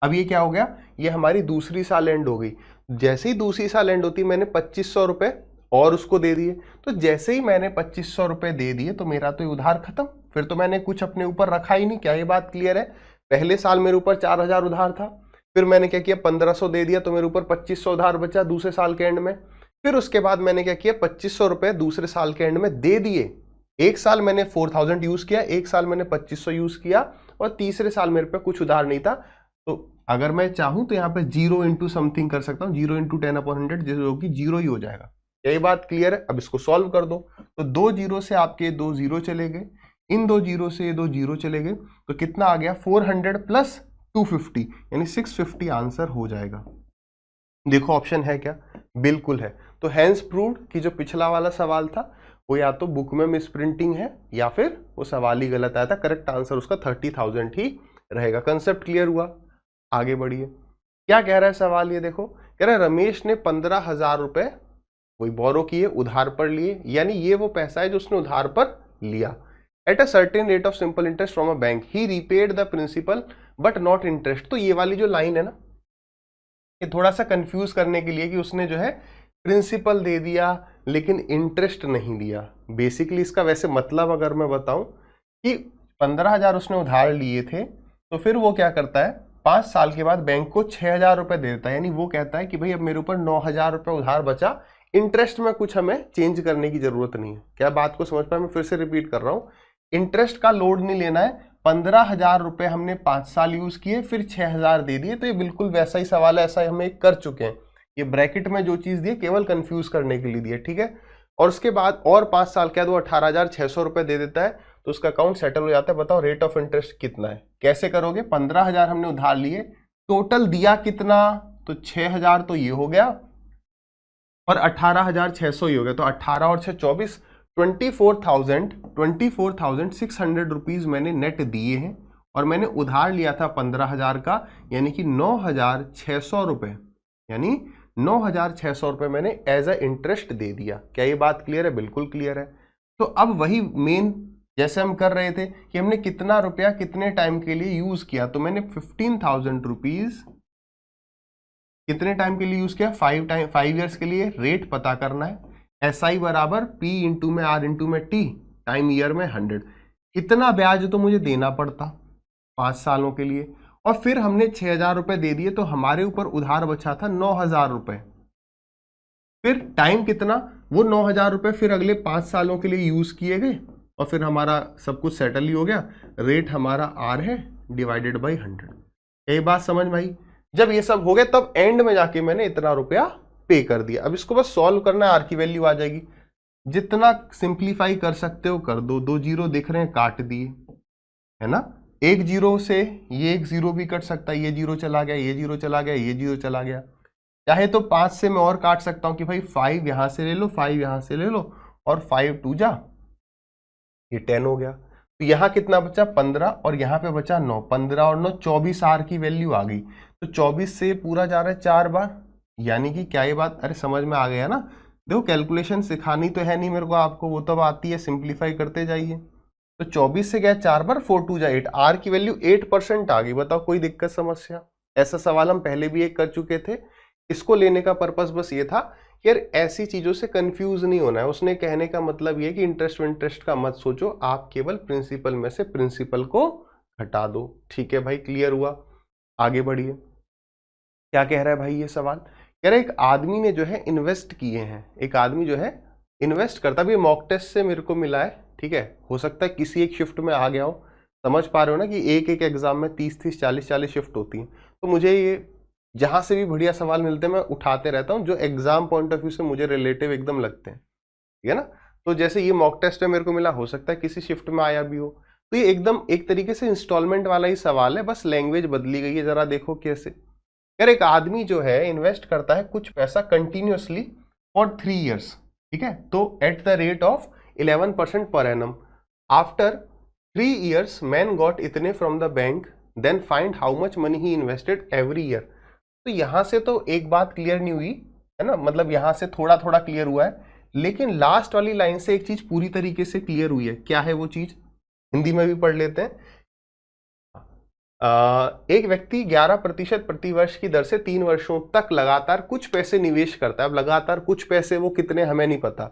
अब ये क्या हो गया, ये हमारी दूसरी साल एंड हो गई. जैसे ही दूसरी साल एंड होती मैंने 2,500 रुपए और उसको दे दिए, तो जैसे ही मैंने 2,500 रुपए दे दिए तो मेरा तो उधार खत्म, फिर तो मैंने कुछ अपने ऊपर रखा ही नहीं. क्या ये बात क्लियर है. पहले साल मेरे ऊपर 4,000 उधार था, फिर मैंने क्या किया 1,500 दे दिया, तो मेरे ऊपर 2,500 उधार बचा दूसरे साल के एंड में. फिर उसके बाद मैंने क्या किया 2,500 रुपए दूसरे साल के एंड में दे दिए. 1 साल मैंने 4,000 यूज किया, 1 साल मैंने 2,500 यूज किया, और तीसरे साल मेरे पे कुछ उधार नहीं था. तो अगर मैं चाहूं तो यहाँ पे 0 इंटू समथिंग कर सकता हूँ, 0 इंटू 10/100 जो कि 0 ही हो जाएगा. यही बात क्लियर है. अब इसको सॉल्व कर दो, तो 2 जीरो से आपके 2 जीरो चले गए, इन 2 जीरो से ये 2 जीरो चले गए, तो कितना आ गया 400 प्लस 250 यानी 650 आंसर हो जाएगा. देखो ऑप्शन है क्या, बिल्कुल है. तो हैंस प्रूव्ड कि जो पिछला वाला सवाल था वो या तो बुक में मिसप्रिंटिंग है या फिर वो सवाल ही गलत आया था. करेक्ट आंसर उसका 30,000 ही रहेगा. कंसेप्ट क्लियर हुआ, आगे बढ़िए. क्या कह रहा है सवाल, ये देखो कह रहा है रमेश ने 15,000 रुपए वही बोरो किए, उधार पर लिए, यानी ये वो पैसा है जो उसने उधार पर लिया. At a certain rate of simple interest from a bank, he repaid the principal but not interest. तो ये वाली जो लाइन है ना, ये थोड़ा सा कंफ्यूज करने के लिए कि उसने जो है प्रिंसिपल दे दिया लेकिन इंटरेस्ट नहीं दिया. बेसिकली इसका वैसे मतलब अगर मैं बताऊं कि 15,000 उसने उधार लिए थे, तो फिर वो क्या करता है 5 साल के बाद बैंक को 6,000 रुपए दे देता है. यानी वो कहता है कि भाई अब मेरे ऊपर 9,000 रुपए उधार बचा, इंटरेस्ट में कुछ हमें चेंज करने की जरूरत नहीं है. क्या बात को समझ पाए, मैं फिर से रिपीट कर रहा हूं, इंटरेस्ट का लोड नहीं लेना है. 15,000 रुपए हमने 5 साल यूज किए, फिर 6,000 दे दिए, तो ये बिल्कुल वैसा ही सवाल है, ऐसा हम एक कर चुके हैं. ये ब्रैकेट में जो चीज दी केवल कंफ्यूज करने के लिए दी है, ठीक है. और उसके बाद और 5 साल क्या दो 18,600 रुपए दे देता है, तो उसका अकाउंट सेटल हो जाता है. बताओ रेट ऑफ इंटरेस्ट कितना है, कैसे करोगे. 15,000 हमने उधार लिए, टोटल दिया कितना, तो 6,000 तो ये हो गया और 18,600 ही हो गया, तो 18 और 6 24, 24,600 रुपीज मैंने नेट दिए हैं, और मैंने उधार लिया था 15,000 का, यानी कि 9,600 रुपए, यानी 9,600 रुपए मैंने एज अ इंटरेस्ट दे दिया. क्या ये बात क्लियर है, बिल्कुल क्लियर है. तो अब वही मेन जैसे हम कर रहे थे कि हमने कितना रुपया कितने टाइम के लिए यूज किया, तो मैंने 15,000 रुपीज कितने टाइम के लिए यूज किया, 5 ईयर्स के लिए. रेट पता करना है, SI बराबर P इंटू में R इंटू में T, टाइम ईयर में 100. इतना ब्याज तो मुझे देना पड़ता 5 सालों के लिए, और फिर हमने 6,000 रुपए दे दिए, तो हमारे ऊपर उधार बचा था 9,000 रुपए. फिर टाइम कितना, वो 9,000 रुपए फिर अगले 5 सालों के लिए यूज किए गए, और फिर हमारा सब कुछ सेटल ही हो गया. रेट हमारा R है डिवाइडेड बाई 100. यही बात समझ में आई. जब ये सब हो गया तब एंड में जाके मैंने इतना रुपया पे कर दिया. अब इसको बस सॉल्व करना है, आर की वैल्यू आ जाएगी. जितना सिंप्लीफाई कर सकते हो कर दो. 2 जीरो दिख रहे हैं, काट दिए, है ना. 1 जीरो से ये 1 जीरो भी कट सकता है, ये जीरो चला गया, ये जीरो चला गया, ये जीरो चला गया. चाहे तो 5 से मैं और काट सकता हूं कि भाई 5 यहां से ले लो, 5 यहां से ले लो, और 5 2 जा ये 10 हो गया। तो यहाँ कितना बचा 15 और यहाँ पे बचा 9, 15 और 9 24 आर की वैल्यू आ गई। तो 24 से पूरा जा रहा है 4 बार, यानी कि क्या ये बात, अरे समझ में आ गया ना। देखो कैलकुलेशन सिखानी तो है नहीं मेरे को आपको, वो तब आती है, सिंप्लीफाई करते जाइए। तो 24 से गया 4 बार, 4 2 जा 8, आर की वैल्यू 8% आ गई। बताओ कोई दिक्कत समस्या? ऐसा सवाल हम पहले भी एक कर चुके थे। इसको लेने का पर्पस बस ये था कि यार ऐसी चीजों से कंफ्यूज नहीं होना है। उसने कहने का मतलब ये कि इंटरेस्ट का मत सोचो, आप केवल प्रिंसिपल में से प्रिंसिपल को घटा दो। ठीक है भाई, क्लियर हुआ? आगे बढ़िए। क्या कह रहा है भाई ये सवाल? कह रहा है एक आदमी ने जो है इन्वेस्ट किए हैं, एक आदमी जो है इन्वेस्ट करता, अभी मॉक टेस्ट से मेरे को मिला है, ठीक है, हो सकता है किसी एक शिफ्ट में आ गया हो। समझ पा रहे हो ना कि एक एक एग्जाम में 30-30 40-40 शिफ्ट होती है। तो मुझे ये जहां से भी बढ़िया सवाल मिलते हैं मैं उठाते रहता हूँ, जो एग्जाम पॉइंट ऑफ व्यू से मुझे रिलेटिव एकदम लगते हैं, ठीक है ना। तो जैसे ये मॉक टेस्ट में मेरे को मिला, हो सकता है किसी शिफ्ट में आया भी हो। तो ये एकदम एक तरीके से इंस्टॉलमेंट वाला ही सवाल है, बस लैंग्वेज बदली गई है। जरा देखो कैसे। यार एक आदमी जो है इन्वेस्ट करता है कुछ पैसा कंटिन्यूअसली फॉर 3 ईयर्स, ठीक है, तो at the rate of 11% per annum. After 3 years man got इतने from the bank, then find how much money he invested every year. तो यहां से तो एक बात क्लियर नहीं हुई है ना, मतलब यहां से थोड़ा थोड़ा क्लियर हुआ है, लेकिन लास्ट वाली लाइन से एक चीज पूरी तरीके से क्लियर हुई है। क्या है वो चीज? हिंदी में भी पढ़ लेते हैं। एक व्यक्ति 11% प्रतिवर्ष की दर से 3 वर्षों तक लगातार कुछ पैसे निवेश करता है। अब लगातार कुछ पैसे वो कितने हमें नहीं पता।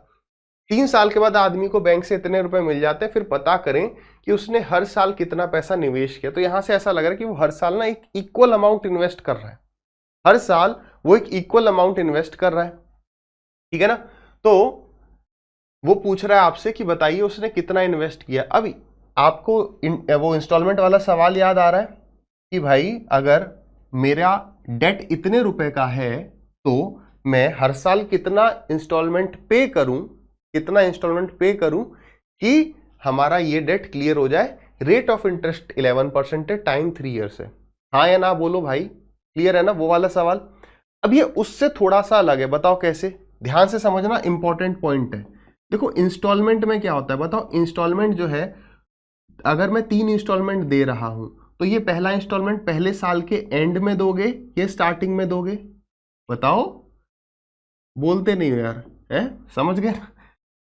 3 साल के बाद आदमी को बैंक से इतने रुपए मिल जाते हैं, फिर पता करें कि उसने हर साल कितना पैसा निवेश किया। तो यहां से ऐसा लग रहा है कि वो हर साल ना एक इक्वल अमाउंट इन्वेस्ट कर रहा है, हर साल वो एक इक्वल अमाउंट इन्वेस्ट कर रहा है, ठीक है ना। तो वो पूछ रहा है आपसे कि बताइए उसने कितना इन्वेस्ट किया। अभी आपको वो इंस्टॉलमेंट वाला सवाल याद आ रहा है कि भाई अगर मेरा डेट इतने रुपए का है तो मैं हर साल कितना इंस्टॉलमेंट पे करूं, कितना इंस्टॉलमेंट पे करूं कि हमारा ये डेट क्लियर हो जाए। रेट ऑफ इंटरेस्ट 11% है, टाइम 3 ईयर्स है। हाँ या ना बोलो भाई, क्लियर है ना वो वाला सवाल? अब ये उससे थोड़ा सा अलग है, बताओ कैसे? ध्यान से समझना, इंपॉर्टेंट पॉइंट है। देखो इंस्टॉलमेंट में क्या होता है बताओ। इंस्टॉलमेंट जो है, अगर मैं 3 इंस्टॉलमेंट दे रहा हूं तो ये पहला इंस्टॉलमेंट पहले साल के एंड में दोगे या स्टार्टिंग में दोगे? बताओ, बोलते नहीं हो यार, है? समझ गए?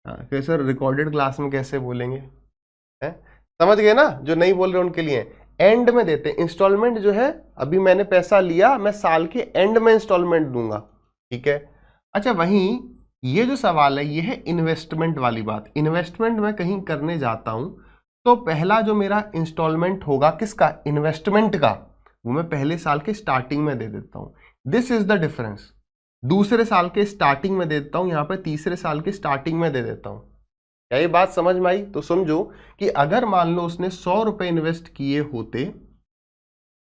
हाँ सर, रिकॉर्डेड क्लास में कैसे बोलेंगे, है? समझ गए ना? जो नहीं बोल रहे उनके लिए एंड में देते हैं इंस्टॉलमेंट। जो है अभी मैंने पैसा लिया, मैं साल के एंड में इंस्टॉलमेंट दूंगा, ठीक है। अच्छा, वहीं ये जो सवाल है ये है इन्वेस्टमेंट वाली बात। इन्वेस्टमेंट मैं कहीं करने जाता हूं तो पहला जो मेरा इंस्टॉलमेंट होगा किसका, इन्वेस्टमेंट का, वो मैं पहले साल के स्टार्टिंग में दे देता हूं। This is the difference. दूसरे साल के स्टार्टिंग में दे देता हूं, यहां पर तीसरे साल के स्टार्टिंग में दे देता हूं। क्या ये बात समझ में आई? तो समझो कि अगर मान लो उसने 100 रुपए इन्वेस्ट किए होते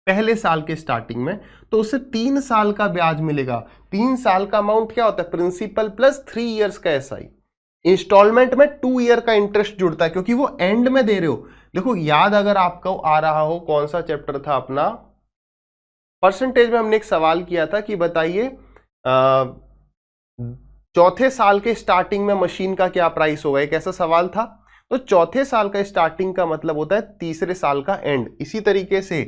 पहले साल के स्टार्टिंग में, तो उसे 3 साल का ब्याज मिलेगा। 3 साल का अमाउंट क्या होता है? प्रिंसिपल प्लस 3 ईयर्स का एसआई। इंस्टॉलमेंट में 2 ईयर का इंटरेस्ट जुड़ता है क्योंकि वो एंड में दे रहे हो। देखो याद अगर आपको आ रहा हो, कौन सा चैप्टर था अपना, परसेंटेज में हमने एक सवाल किया था कि बताइए चौथे साल के स्टार्टिंग में मशीन का क्या प्राइस होगा, एक ऐसा सवाल था। तो चौथे साल का स्टार्टिंग का मतलब होता है तीसरे साल का एंड। इसी तरीके से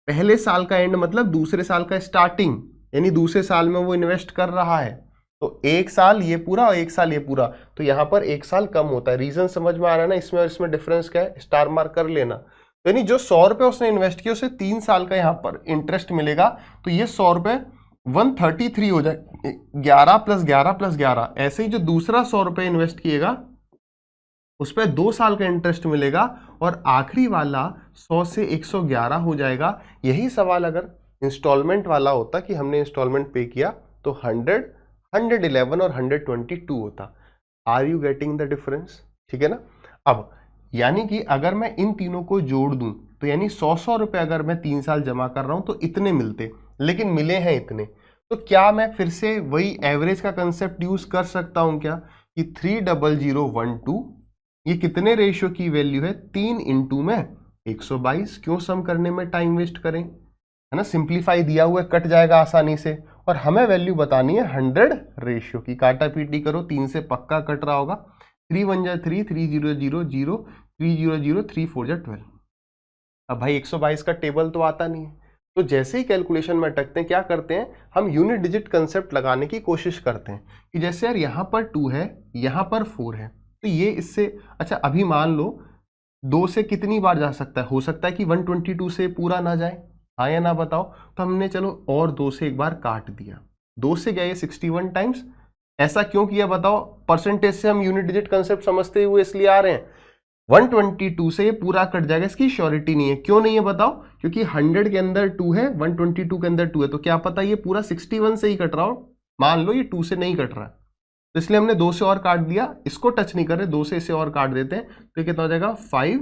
पहले साल का एंड मतलब दूसरे साल का स्टार्टिंग, यानी दूसरे साल में वो इन्वेस्ट कर रहा है। तो 1 साल ये पूरा और 1 साल ये पूरा, तो यहां पर 1 साल कम होता है। रीजन समझ में आ रहा है ना इसमें और इसमें डिफरेंस क्या है? स्टार मार्क कर लेना। तो यानी जो 100 रुपए उसने इन्वेस्ट किया उसे 3 साल का यहां पर इंटरेस्ट मिलेगा। तो ये 100 रुपए 133 हो जाए, 11 + 11 + 11। ऐसे ही जो दूसरा 100 रुपए इन्वेस्ट किएगा उस पर 2 साल का इंटरेस्ट मिलेगा और आखिरी वाला 100 से 111 हो जाएगा। यही सवाल अगर इंस्टॉलमेंट वाला होता कि हमने इंस्टॉलमेंट पे किया तो 100, 111 और 122 होता। Are you getting the difference? ठीक है ना। अब यानी कि अगर मैं इन तीनों को जोड़ दूं तो यानी 100 रुपए अगर मैं 3 साल जमा कर रहा हूं तो इतने मिलते, लेकिन मिले हैं इतने। तो क्या मैं फिर से वही एवरेज का कंसेप्ट यूज कर सकता हूं क्या कि 30012 ये कितने रेशियो की वैल्यू है? 3 इंटू में 122। क्यों सम करने में टाइम वेस्ट करें, है ना। सिंप्लीफाई दिया हुआ कट जाएगा आसानी से, और हमें वैल्यू बतानी है 100 रेशियो की। काटा पीटी करो, 3 से पक्का कट रहा होगा। 3 1 जा 3, 3 0 0 0, 3 0 0 3 4 जा 12। अब भाई 122 का टेबल तो आता नहीं है, तो जैसे ही कैलकुलेशन में अटकते हैं क्या करते हैं, हम यूनिट डिजिट कंसेप्ट लगाने की कोशिश करते हैं कि जैसे यार यहाँ पर 2 है, यहाँ पर 4 है, तो ये इससे अच्छा अभी मान लो 2 से कितनी बार जा सकता है, हो सकता है कि 122 से पूरा ना जाए, हाँ या ना बताओ। तो हमने चलो और 2 से एक बार काट दिया, 2 से गया ये 61 टाइम्स। ऐसा क्यों किया बताओ, परसेंटेज से हम यूनिट डिजिट कंसेप्ट समझते हुए इसलिए आ रहे हैं। 122 से ये पूरा कट जाएगा, इसकी श्योरिटी नहीं है। क्यों नहीं है बताओ, क्योंकि 100 के अंदर 2 है, 122 के अंदर 2 है, तो क्या पता ये पूरा 61 से ही कट रहा हो, मान लो ये 2 से नहीं कट रहा, तो इसलिए हमने 2 से और काट दिया, इसको टच नहीं कर रहे, 2 से इसे और काट देते हैं, तो ये कितना हो जाएगा 5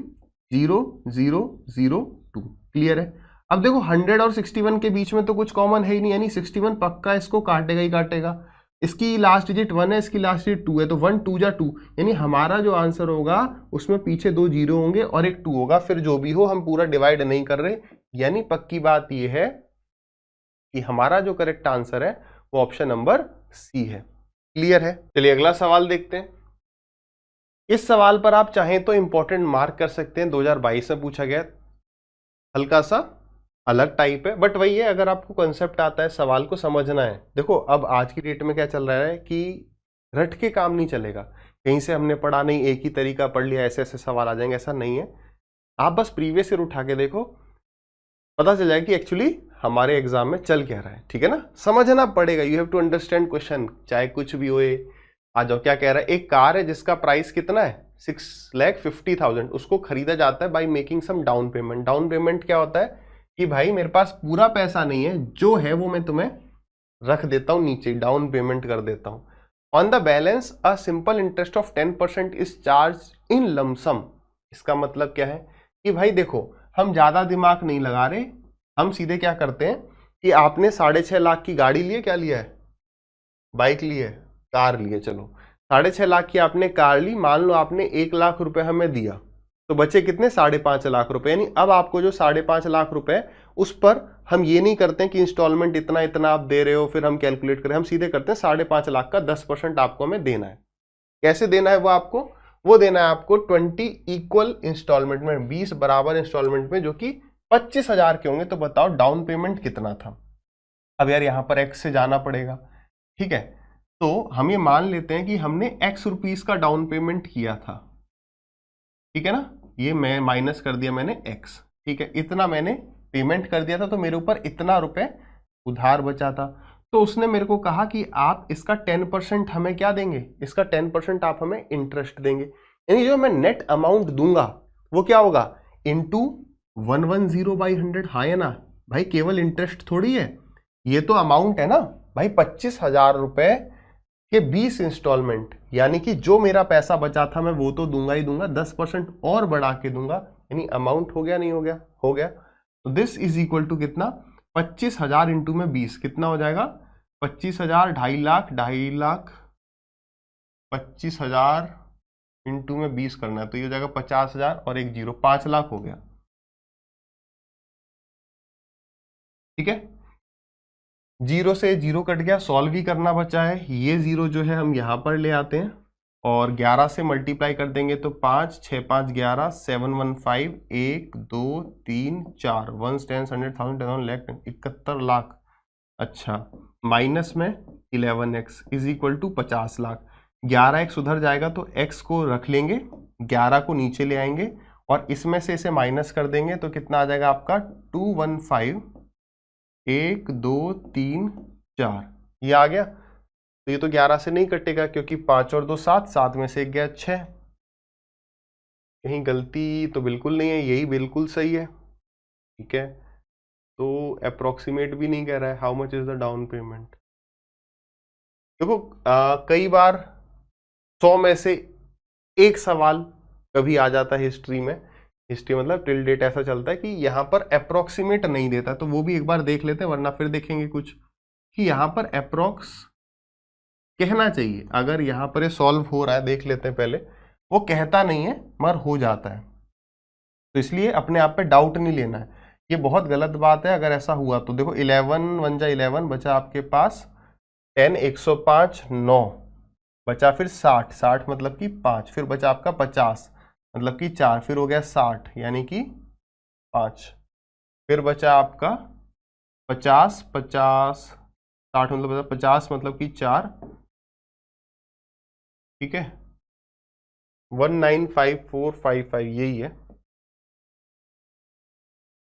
0 0 0 2। क्लियर है। अब देखो 100 और 61 के बीच में तो कुछ कॉमन है ही नहीं, यानी 61 पक्का इसको काटेगा ही काटेगा। इसकी लास्ट डिजिट 1 है, इसकी लास्ट डिजिट 2 है, तो 1 2 जा 2, यानी हमारा जो आंसर होगा उसमें पीछे 2 जीरो होंगे और एक 2 होगा। फिर जो भी हो हम पूरा डिवाइड नहीं कर रहे, यानी पक्की बात यह है कि हमारा जो करेक्ट आंसर है वो ऑप्शन नंबर सी है। क्लियर है। चलिए अगला सवाल देखते हैं। इस सवाल पर आप चाहें तो इंपॉर्टेंट मार्क कर सकते हैं, 2022 में पूछा गया, हल्का सा अलग टाइप है, बट वही है, अगर आपको कंसेप्ट आता है, सवाल को समझना है। देखो अब आज की डेट में क्या चल रहा है कि रट के काम नहीं चलेगा, कहीं से हमने पढ़ा नहीं, एक ही तरीका पढ़ लिया, ऐसे ऐसे सवाल आ जाएंगे, ऐसा नहीं है। आप बस प्रीवियस ईयर उठा के देखो, पता चल जाएगा कि एक्चुअली हमारे एग्जाम में चल क्या रहा है। ठीक है ना, समझना पड़ेगा, you have to understand question, चाहे कुछ भी होए। आ जाओ, क्या कह रहा है, एक कार है जिसका प्राइस कितना है 6,50,000, उसको खरीदा जाता है by making some down payment. Down payment क्या होता है कि भाई मेरे पास पूरा पैसा नहीं है, जो है वो मैं तुम्हें रख देता हूं नीचे, डाउन पेमेंट कर देता हूं। On the balance a simple interest of 10% is charge in lump sum. इसका मतलब क्या है कि भाई देखो हम ज्यादा दिमाग नहीं लगा रहे, हम सीधे क्या करते हैं कि आपने 6.5 लाख की गाड़ी ली है, क्या लिया है, बाइक ली है, कार ली है, चलो 6.5 लाख की आपने कार ली, मान लो आपने 1 लाख रुपए हमें दिया, तो बचे कितने 5.5 लाख रुपए। यानी अब आपको जो 5.5 लाख रुपए, उस पर हम ये नहीं करते हैं कि इंस्टॉलमेंट इतना इतना आप दे रहे हो फिर हम कैलकुलेट करें, हम सीधे करते हैं 5.5 लाख का 10% आपको हमें देना है। कैसे देना है वो आपको, वो देना है आपको 20 इक्वल इंस्टॉलमेंट में, 20 बराबर इंस्टॉलमेंट में, जो कि 25,000 के होंगे। तो बताओ डाउन पेमेंट कितना था। अब यार यहां पर एक्स से जाना पड़ेगा, ठीक है, तो हम ये मान लेते हैं कि हमने एक्स रुपीस का डाउन पेमेंट किया था, ठीक है ना, ये मैं माइनस कर दिया मैंने एक्स, ठीक है, इतना मैंने पेमेंट कर दिया था, तो मेरे ऊपर इतना रुपए उधार बचा था। तो उसने मेरे को कहा कि आप इसका 10% हमें क्या देंगे, इसका 10% आप हमें इंटरेस्ट देंगे, यानी जो मैं नेट अमाउंट दूंगा वो क्या होगा इंटू 110/100। हाँ या ना भाई, केवल इंटरेस्ट थोड़ी है, ये तो अमाउंट है ना भाई, 25,000 रुपए के 20 इंस्टॉलमेंट, यानी कि जो मेरा पैसा बचा था मैं वो तो दूंगा ही दूंगा, 10% और बढ़ा के दूंगा, यानी अमाउंट हो गया नहीं हो गया, हो गया। तो दिस इज इक्वल टू कितना, 25,000 इंटू में 20 कितना हो जाएगा, 25,000, 2.5 लाख, 2.5 लाख, 25,000 इंटू में 20 करना है, तो ये हो जाएगा 50,000 और एक जीरो, 5 लाख हो गया। ठीक है, जीरो से जीरो कट गया, सॉल्व ही करना बचा है। ये जीरो जो है हम यहां पर ले आते हैं और 11 से मल्टीप्लाई कर देंगे, तो 5 6 5 11 7 1 5 1 2 3 4 1 10 100 1000 10 लाख 71 लाख। अच्छा, माइनस में 11x is equal to 50 lakh. 11x उधर जाएगा तो x को रख लेंगे, 11 को नीचे ले आएंगे और इसमें से इसे माइनस कर देंगे, तो कितना आ जाएगा आपका 215 1 2 3 4, ये आ गया। तो ये तो 11 से नहीं कटेगा क्योंकि 5 और 2 7, 7 में से 1 गया 6। कहीं गलती तो बिल्कुल नहीं है, यही बिल्कुल सही है। ठीक है, तो अप्रोक्सीमेट भी नहीं कह रहा है। How much is the down payment. देखो कई बार 100 में से एक सवाल कभी आ जाता है हिस्ट्री में, हिस्ट्री मतलब टिल डेट ऐसा चलता है कि यहाँ पर अप्रोक्सीमेट नहीं देता, तो वो भी एक बार देख लेते हैं, वरना फिर देखेंगे कुछ कि यहाँ पर अप्रोक्स कहना चाहिए। अगर यहाँ पर ये सॉल्व हो रहा है, देख लेते हैं पहले, वो कहता नहीं है मगर हो जाता है, तो इसलिए अपने आप पे डाउट नहीं लेना है, ये बहुत गलत बात है अगर ऐसा हुआ तो। देखो 11 1 जा 11 बचा आपके पास 10 105 9 बचा, फिर 60 60 मतलब कि 5, फिर बचा आपका 50, मतलब कि 4, फिर हो गया 60 यानी कि 5, फिर बचा आपका 50, 50 60 मतलब 50 मतलब कि 4, ठीक है, 195455 यही है,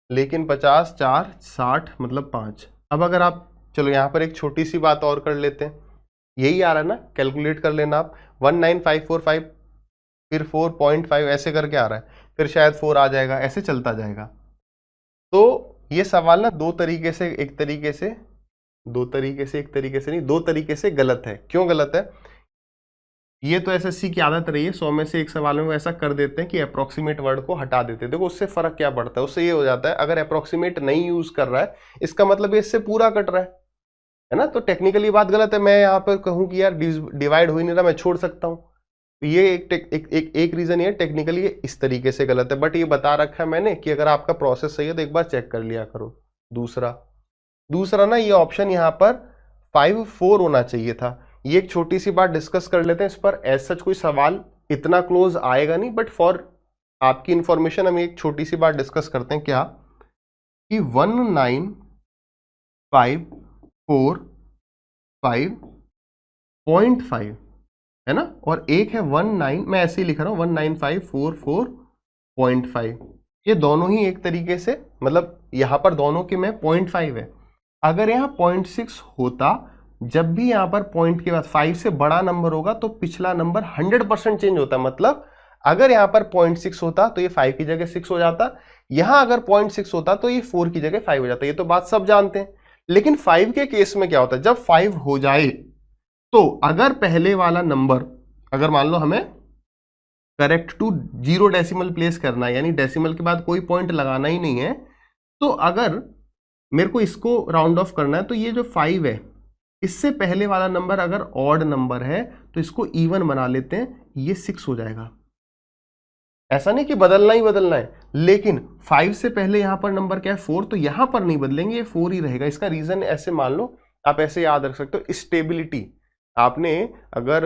लेकिन 50 4 60 मतलब 5। अब अगर आप, चलो यहाँ पर एक छोटी सी बात और कर लेते हैं, यही आ रहा है ना, कैलकुलेट कर लेना आप, 19545 फिर 4.5 ऐसे करके आ रहा है, फिर शायद 4 आ जाएगा, ऐसे चलता जाएगा। तो ये सवाल ना दो तरीके से, एक तरीके से नहीं, दो तरीके से गलत है। क्यों गलत है? ये तो एसएससी की आदत रही है, 100 में से एक सवाल में वो ऐसा कर देते हैं कि अप्रोक्सीमेट वर्ड को हटा देते हैं। देखो उससे फर्क क्या पड़ता है, उससे ये हो जाता है अगर अप्रोक्सीमेट नहीं यूज कर रहा है इसका मतलब ये इससे पूरा कट रहा है ना, तो टेक्निकली बात गलत है। मैं यहाँ पर कहूँ कि यार डिवाइड हो ही नहीं रहा, मैं छोड़ सकता हूँ, तो ये एक रीजन ये टेक्निकली ये इस तरीके से गलत है। बट ये बता रखा है मैंने कि अगर आपका प्रोसेस सही है तो एक बार चेक कर लिया करो। दूसरा ना, ये ऑप्शन यहाँ पर 5-4 होना चाहिए था। ये एक छोटी सी बात डिस्कस कर लेते हैं, इस पर एज सच कोई सवाल इतना क्लोज आएगा नहीं, बट फॉर आपकी इंफॉर्मेशन हम एक छोटी सी बात डिस्कस करते हैं, क्या कि 19545.5 है ना, और एक है 19, मैं ऐसे ही लिख रहा हूं 19544.5। ये दोनों ही एक तरीके से, मतलब यहां पर दोनों के में 0.5 है। अगर यहां 0.6 होता, जब भी यहां पर पॉइंट के बाद 5 से बड़ा नंबर होगा तो पिछला नंबर 100% चेंज होता। मतलब अगर यहां पर 0.6 होता तो ये 5 की जगह 6 हो जाता, यहां अगर 0.6 होता तो ये 4 की जगह 5 हो जाता। ये तो बात सब जानते हैं। लेकिन 5 के केस में क्या होता है, जब 5 हो जाए तो अगर पहले वाला नंबर, अगर मान लो हमें करेक्ट टू 0 डेसिमल प्लेस करना है, यानी डेसिमल के बाद कोई पॉइंट लगाना ही नहीं है, तो अगर मेरे को इसको राउंड ऑफ करना है तो ये जो 5 है इससे पहले वाला नंबर अगर ऑड नंबर है तो इसको इवन बना लेते हैं, ये 6 हो जाएगा। ऐसा नहीं कि बदलना ही बदलना है, लेकिन 5 से पहले यहां पर नंबर क्या है 4, तो यहां पर नहीं बदलेंगे, ये 4 ही रहेगा। इसका रीजन ऐसे मान लो, आप ऐसे याद रख सकते हो, स्टेबिलिटी। आपने अगर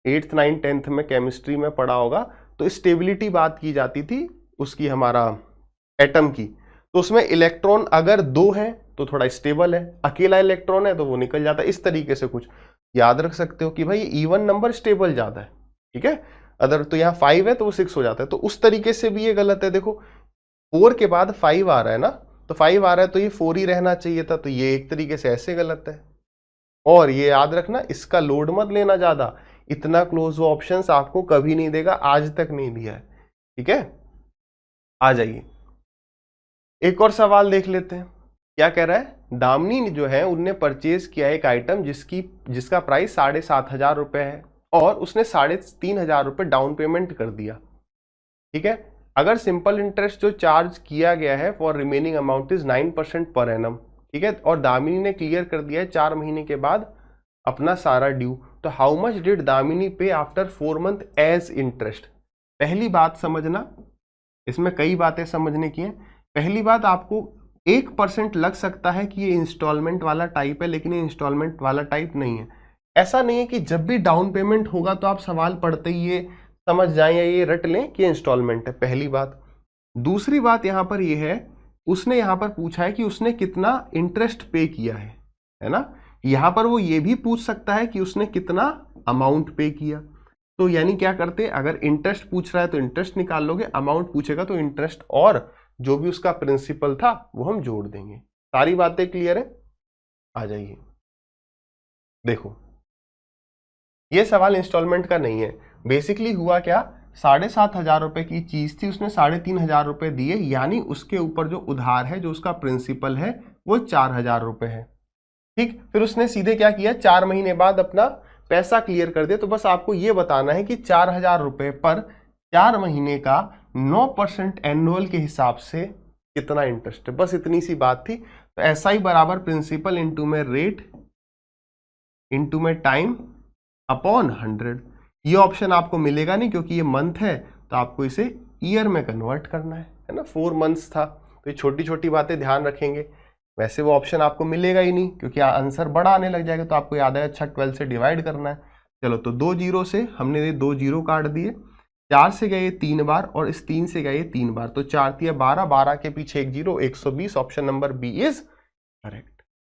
8th 9th 10th में केमिस्ट्री में पढ़ा होगा तो स्टेबिलिटी बात की जाती थी उसकी, हमारा एटम की। तो उसमें इलेक्ट्रॉन अगर 2 है तो थोड़ा स्टेबल है, अकेला इलेक्ट्रॉन है तो वो निकल जाता है। इस तरीके से कुछ याद रख सकते हो कि भाई इवन नंबर स्टेबल ज्यादा है, ठीक है। अगर तो यहाँ 5 है तो वो 6 हो जाता है, तो उस तरीके से भी ये गलत है। देखो 4 के बाद 5 आ रहा है ना, तो 5 आ रहा है तो ये 4 ही रहना चाहिए था, तो ये एक तरीके से ऐसे गलत है। और ये याद रखना, इसका लोड मत लेना ज्यादा, इतना क्लोज वो ऑप्शंस आपको कभी नहीं देगा, आज तक नहीं दिया है, ठीक है। आ जाइए एक और सवाल देख लेते हैं, क्या कह रहा है। दामिनी जो है उनने परचेज किया एक आइटम जिसका प्राइस 7,500 रुपए है और उसने 3,500 रुपए डाउन पेमेंट कर दिया, ठीक है। अगर सिंपल इंटरेस्ट जो चार्ज किया गया है for remaining amount is 9% per annum, ठीक है, और दामिनी ने क्लियर कर दिया है 4 महीने के बाद अपना सारा ड्यू, तो हाउ मच डिड दामिनी पे आफ्टर 4 मंथ एज इंटरेस्ट। पहली बात समझना, इसमें कई बातें समझने की हैं। पहली बात, आपको 1% लग सकता है कि ये इंस्टॉलमेंट वाला टाइप है, लेकिन ये इंस्टॉलमेंट वाला टाइप नहीं है। ऐसा नहीं है कि जब भी डाउन पेमेंट होगा तो आप सवाल पढ़ते ही ये समझ जाएं या ये रट लें कि इंस्टॉलमेंट है, पहली बात। दूसरी बात यहां पर ये है, उसने यहां पर पूछा है कि उसने कितना इंटरेस्ट पे किया है ना। यहां पर वो ये भी पूछ सकता है कि उसने कितना अमाउंट पे किया। तो यानी क्या करते, अगर इंटरेस्ट पूछ रहा है तो इंटरेस्ट निकाल लोगे, अमाउंट पूछेगा तो इंटरेस्ट और जो भी उसका प्रिंसिपल था वो हम जोड़ देंगे। सारी बातें क्लियर है? आ जाइए देखो, ये सवाल इंस्टॉलमेंट का नहीं है। बेसिकली हुआ क्या, 7,500 रुपए की चीज थी, उसने 3,500 रुपए दिए, यानी उसके ऊपर जो उधार है, जो उसका प्रिंसिपल है, वो 4,000 रुपए है, ठीक। फिर उसने सीधे क्या किया, 4 महीने बाद अपना पैसा क्लियर कर दिया। तो बस आपको ये बताना है कि 4,000 रुपए पर 4 महीने का 9% एनुअल के हिसाब से कितना इंटरेस्ट है, बस इतनी सी बात थी। तो ऐसा ही बराबर प्रिंसिपल इंटू में रेट इंटू में टाइम अपॉन 100। ये ऑप्शन आपको मिलेगा नहीं क्योंकि ये मंथ है, तो आपको इसे ईयर में कन्वर्ट करना है ना। 4 मंथ्स था, तो ये छोटी छोटी बातें ध्यान रखेंगे। वैसे वो ऑप्शन आपको मिलेगा ही नहीं क्योंकि आंसर बड़ा आने लग जाएगा, तो आपको याद है अच्छा 12 से डिवाइड करना है। चलो, तो 2 जीरो से हमने ये 2 जीरो काट दिए, 4 से गए 3 बार और इस 3 से गए 3 बार, तो 4 तिया 12, 12 के पीछे एक zero, 120। Option number B is correct.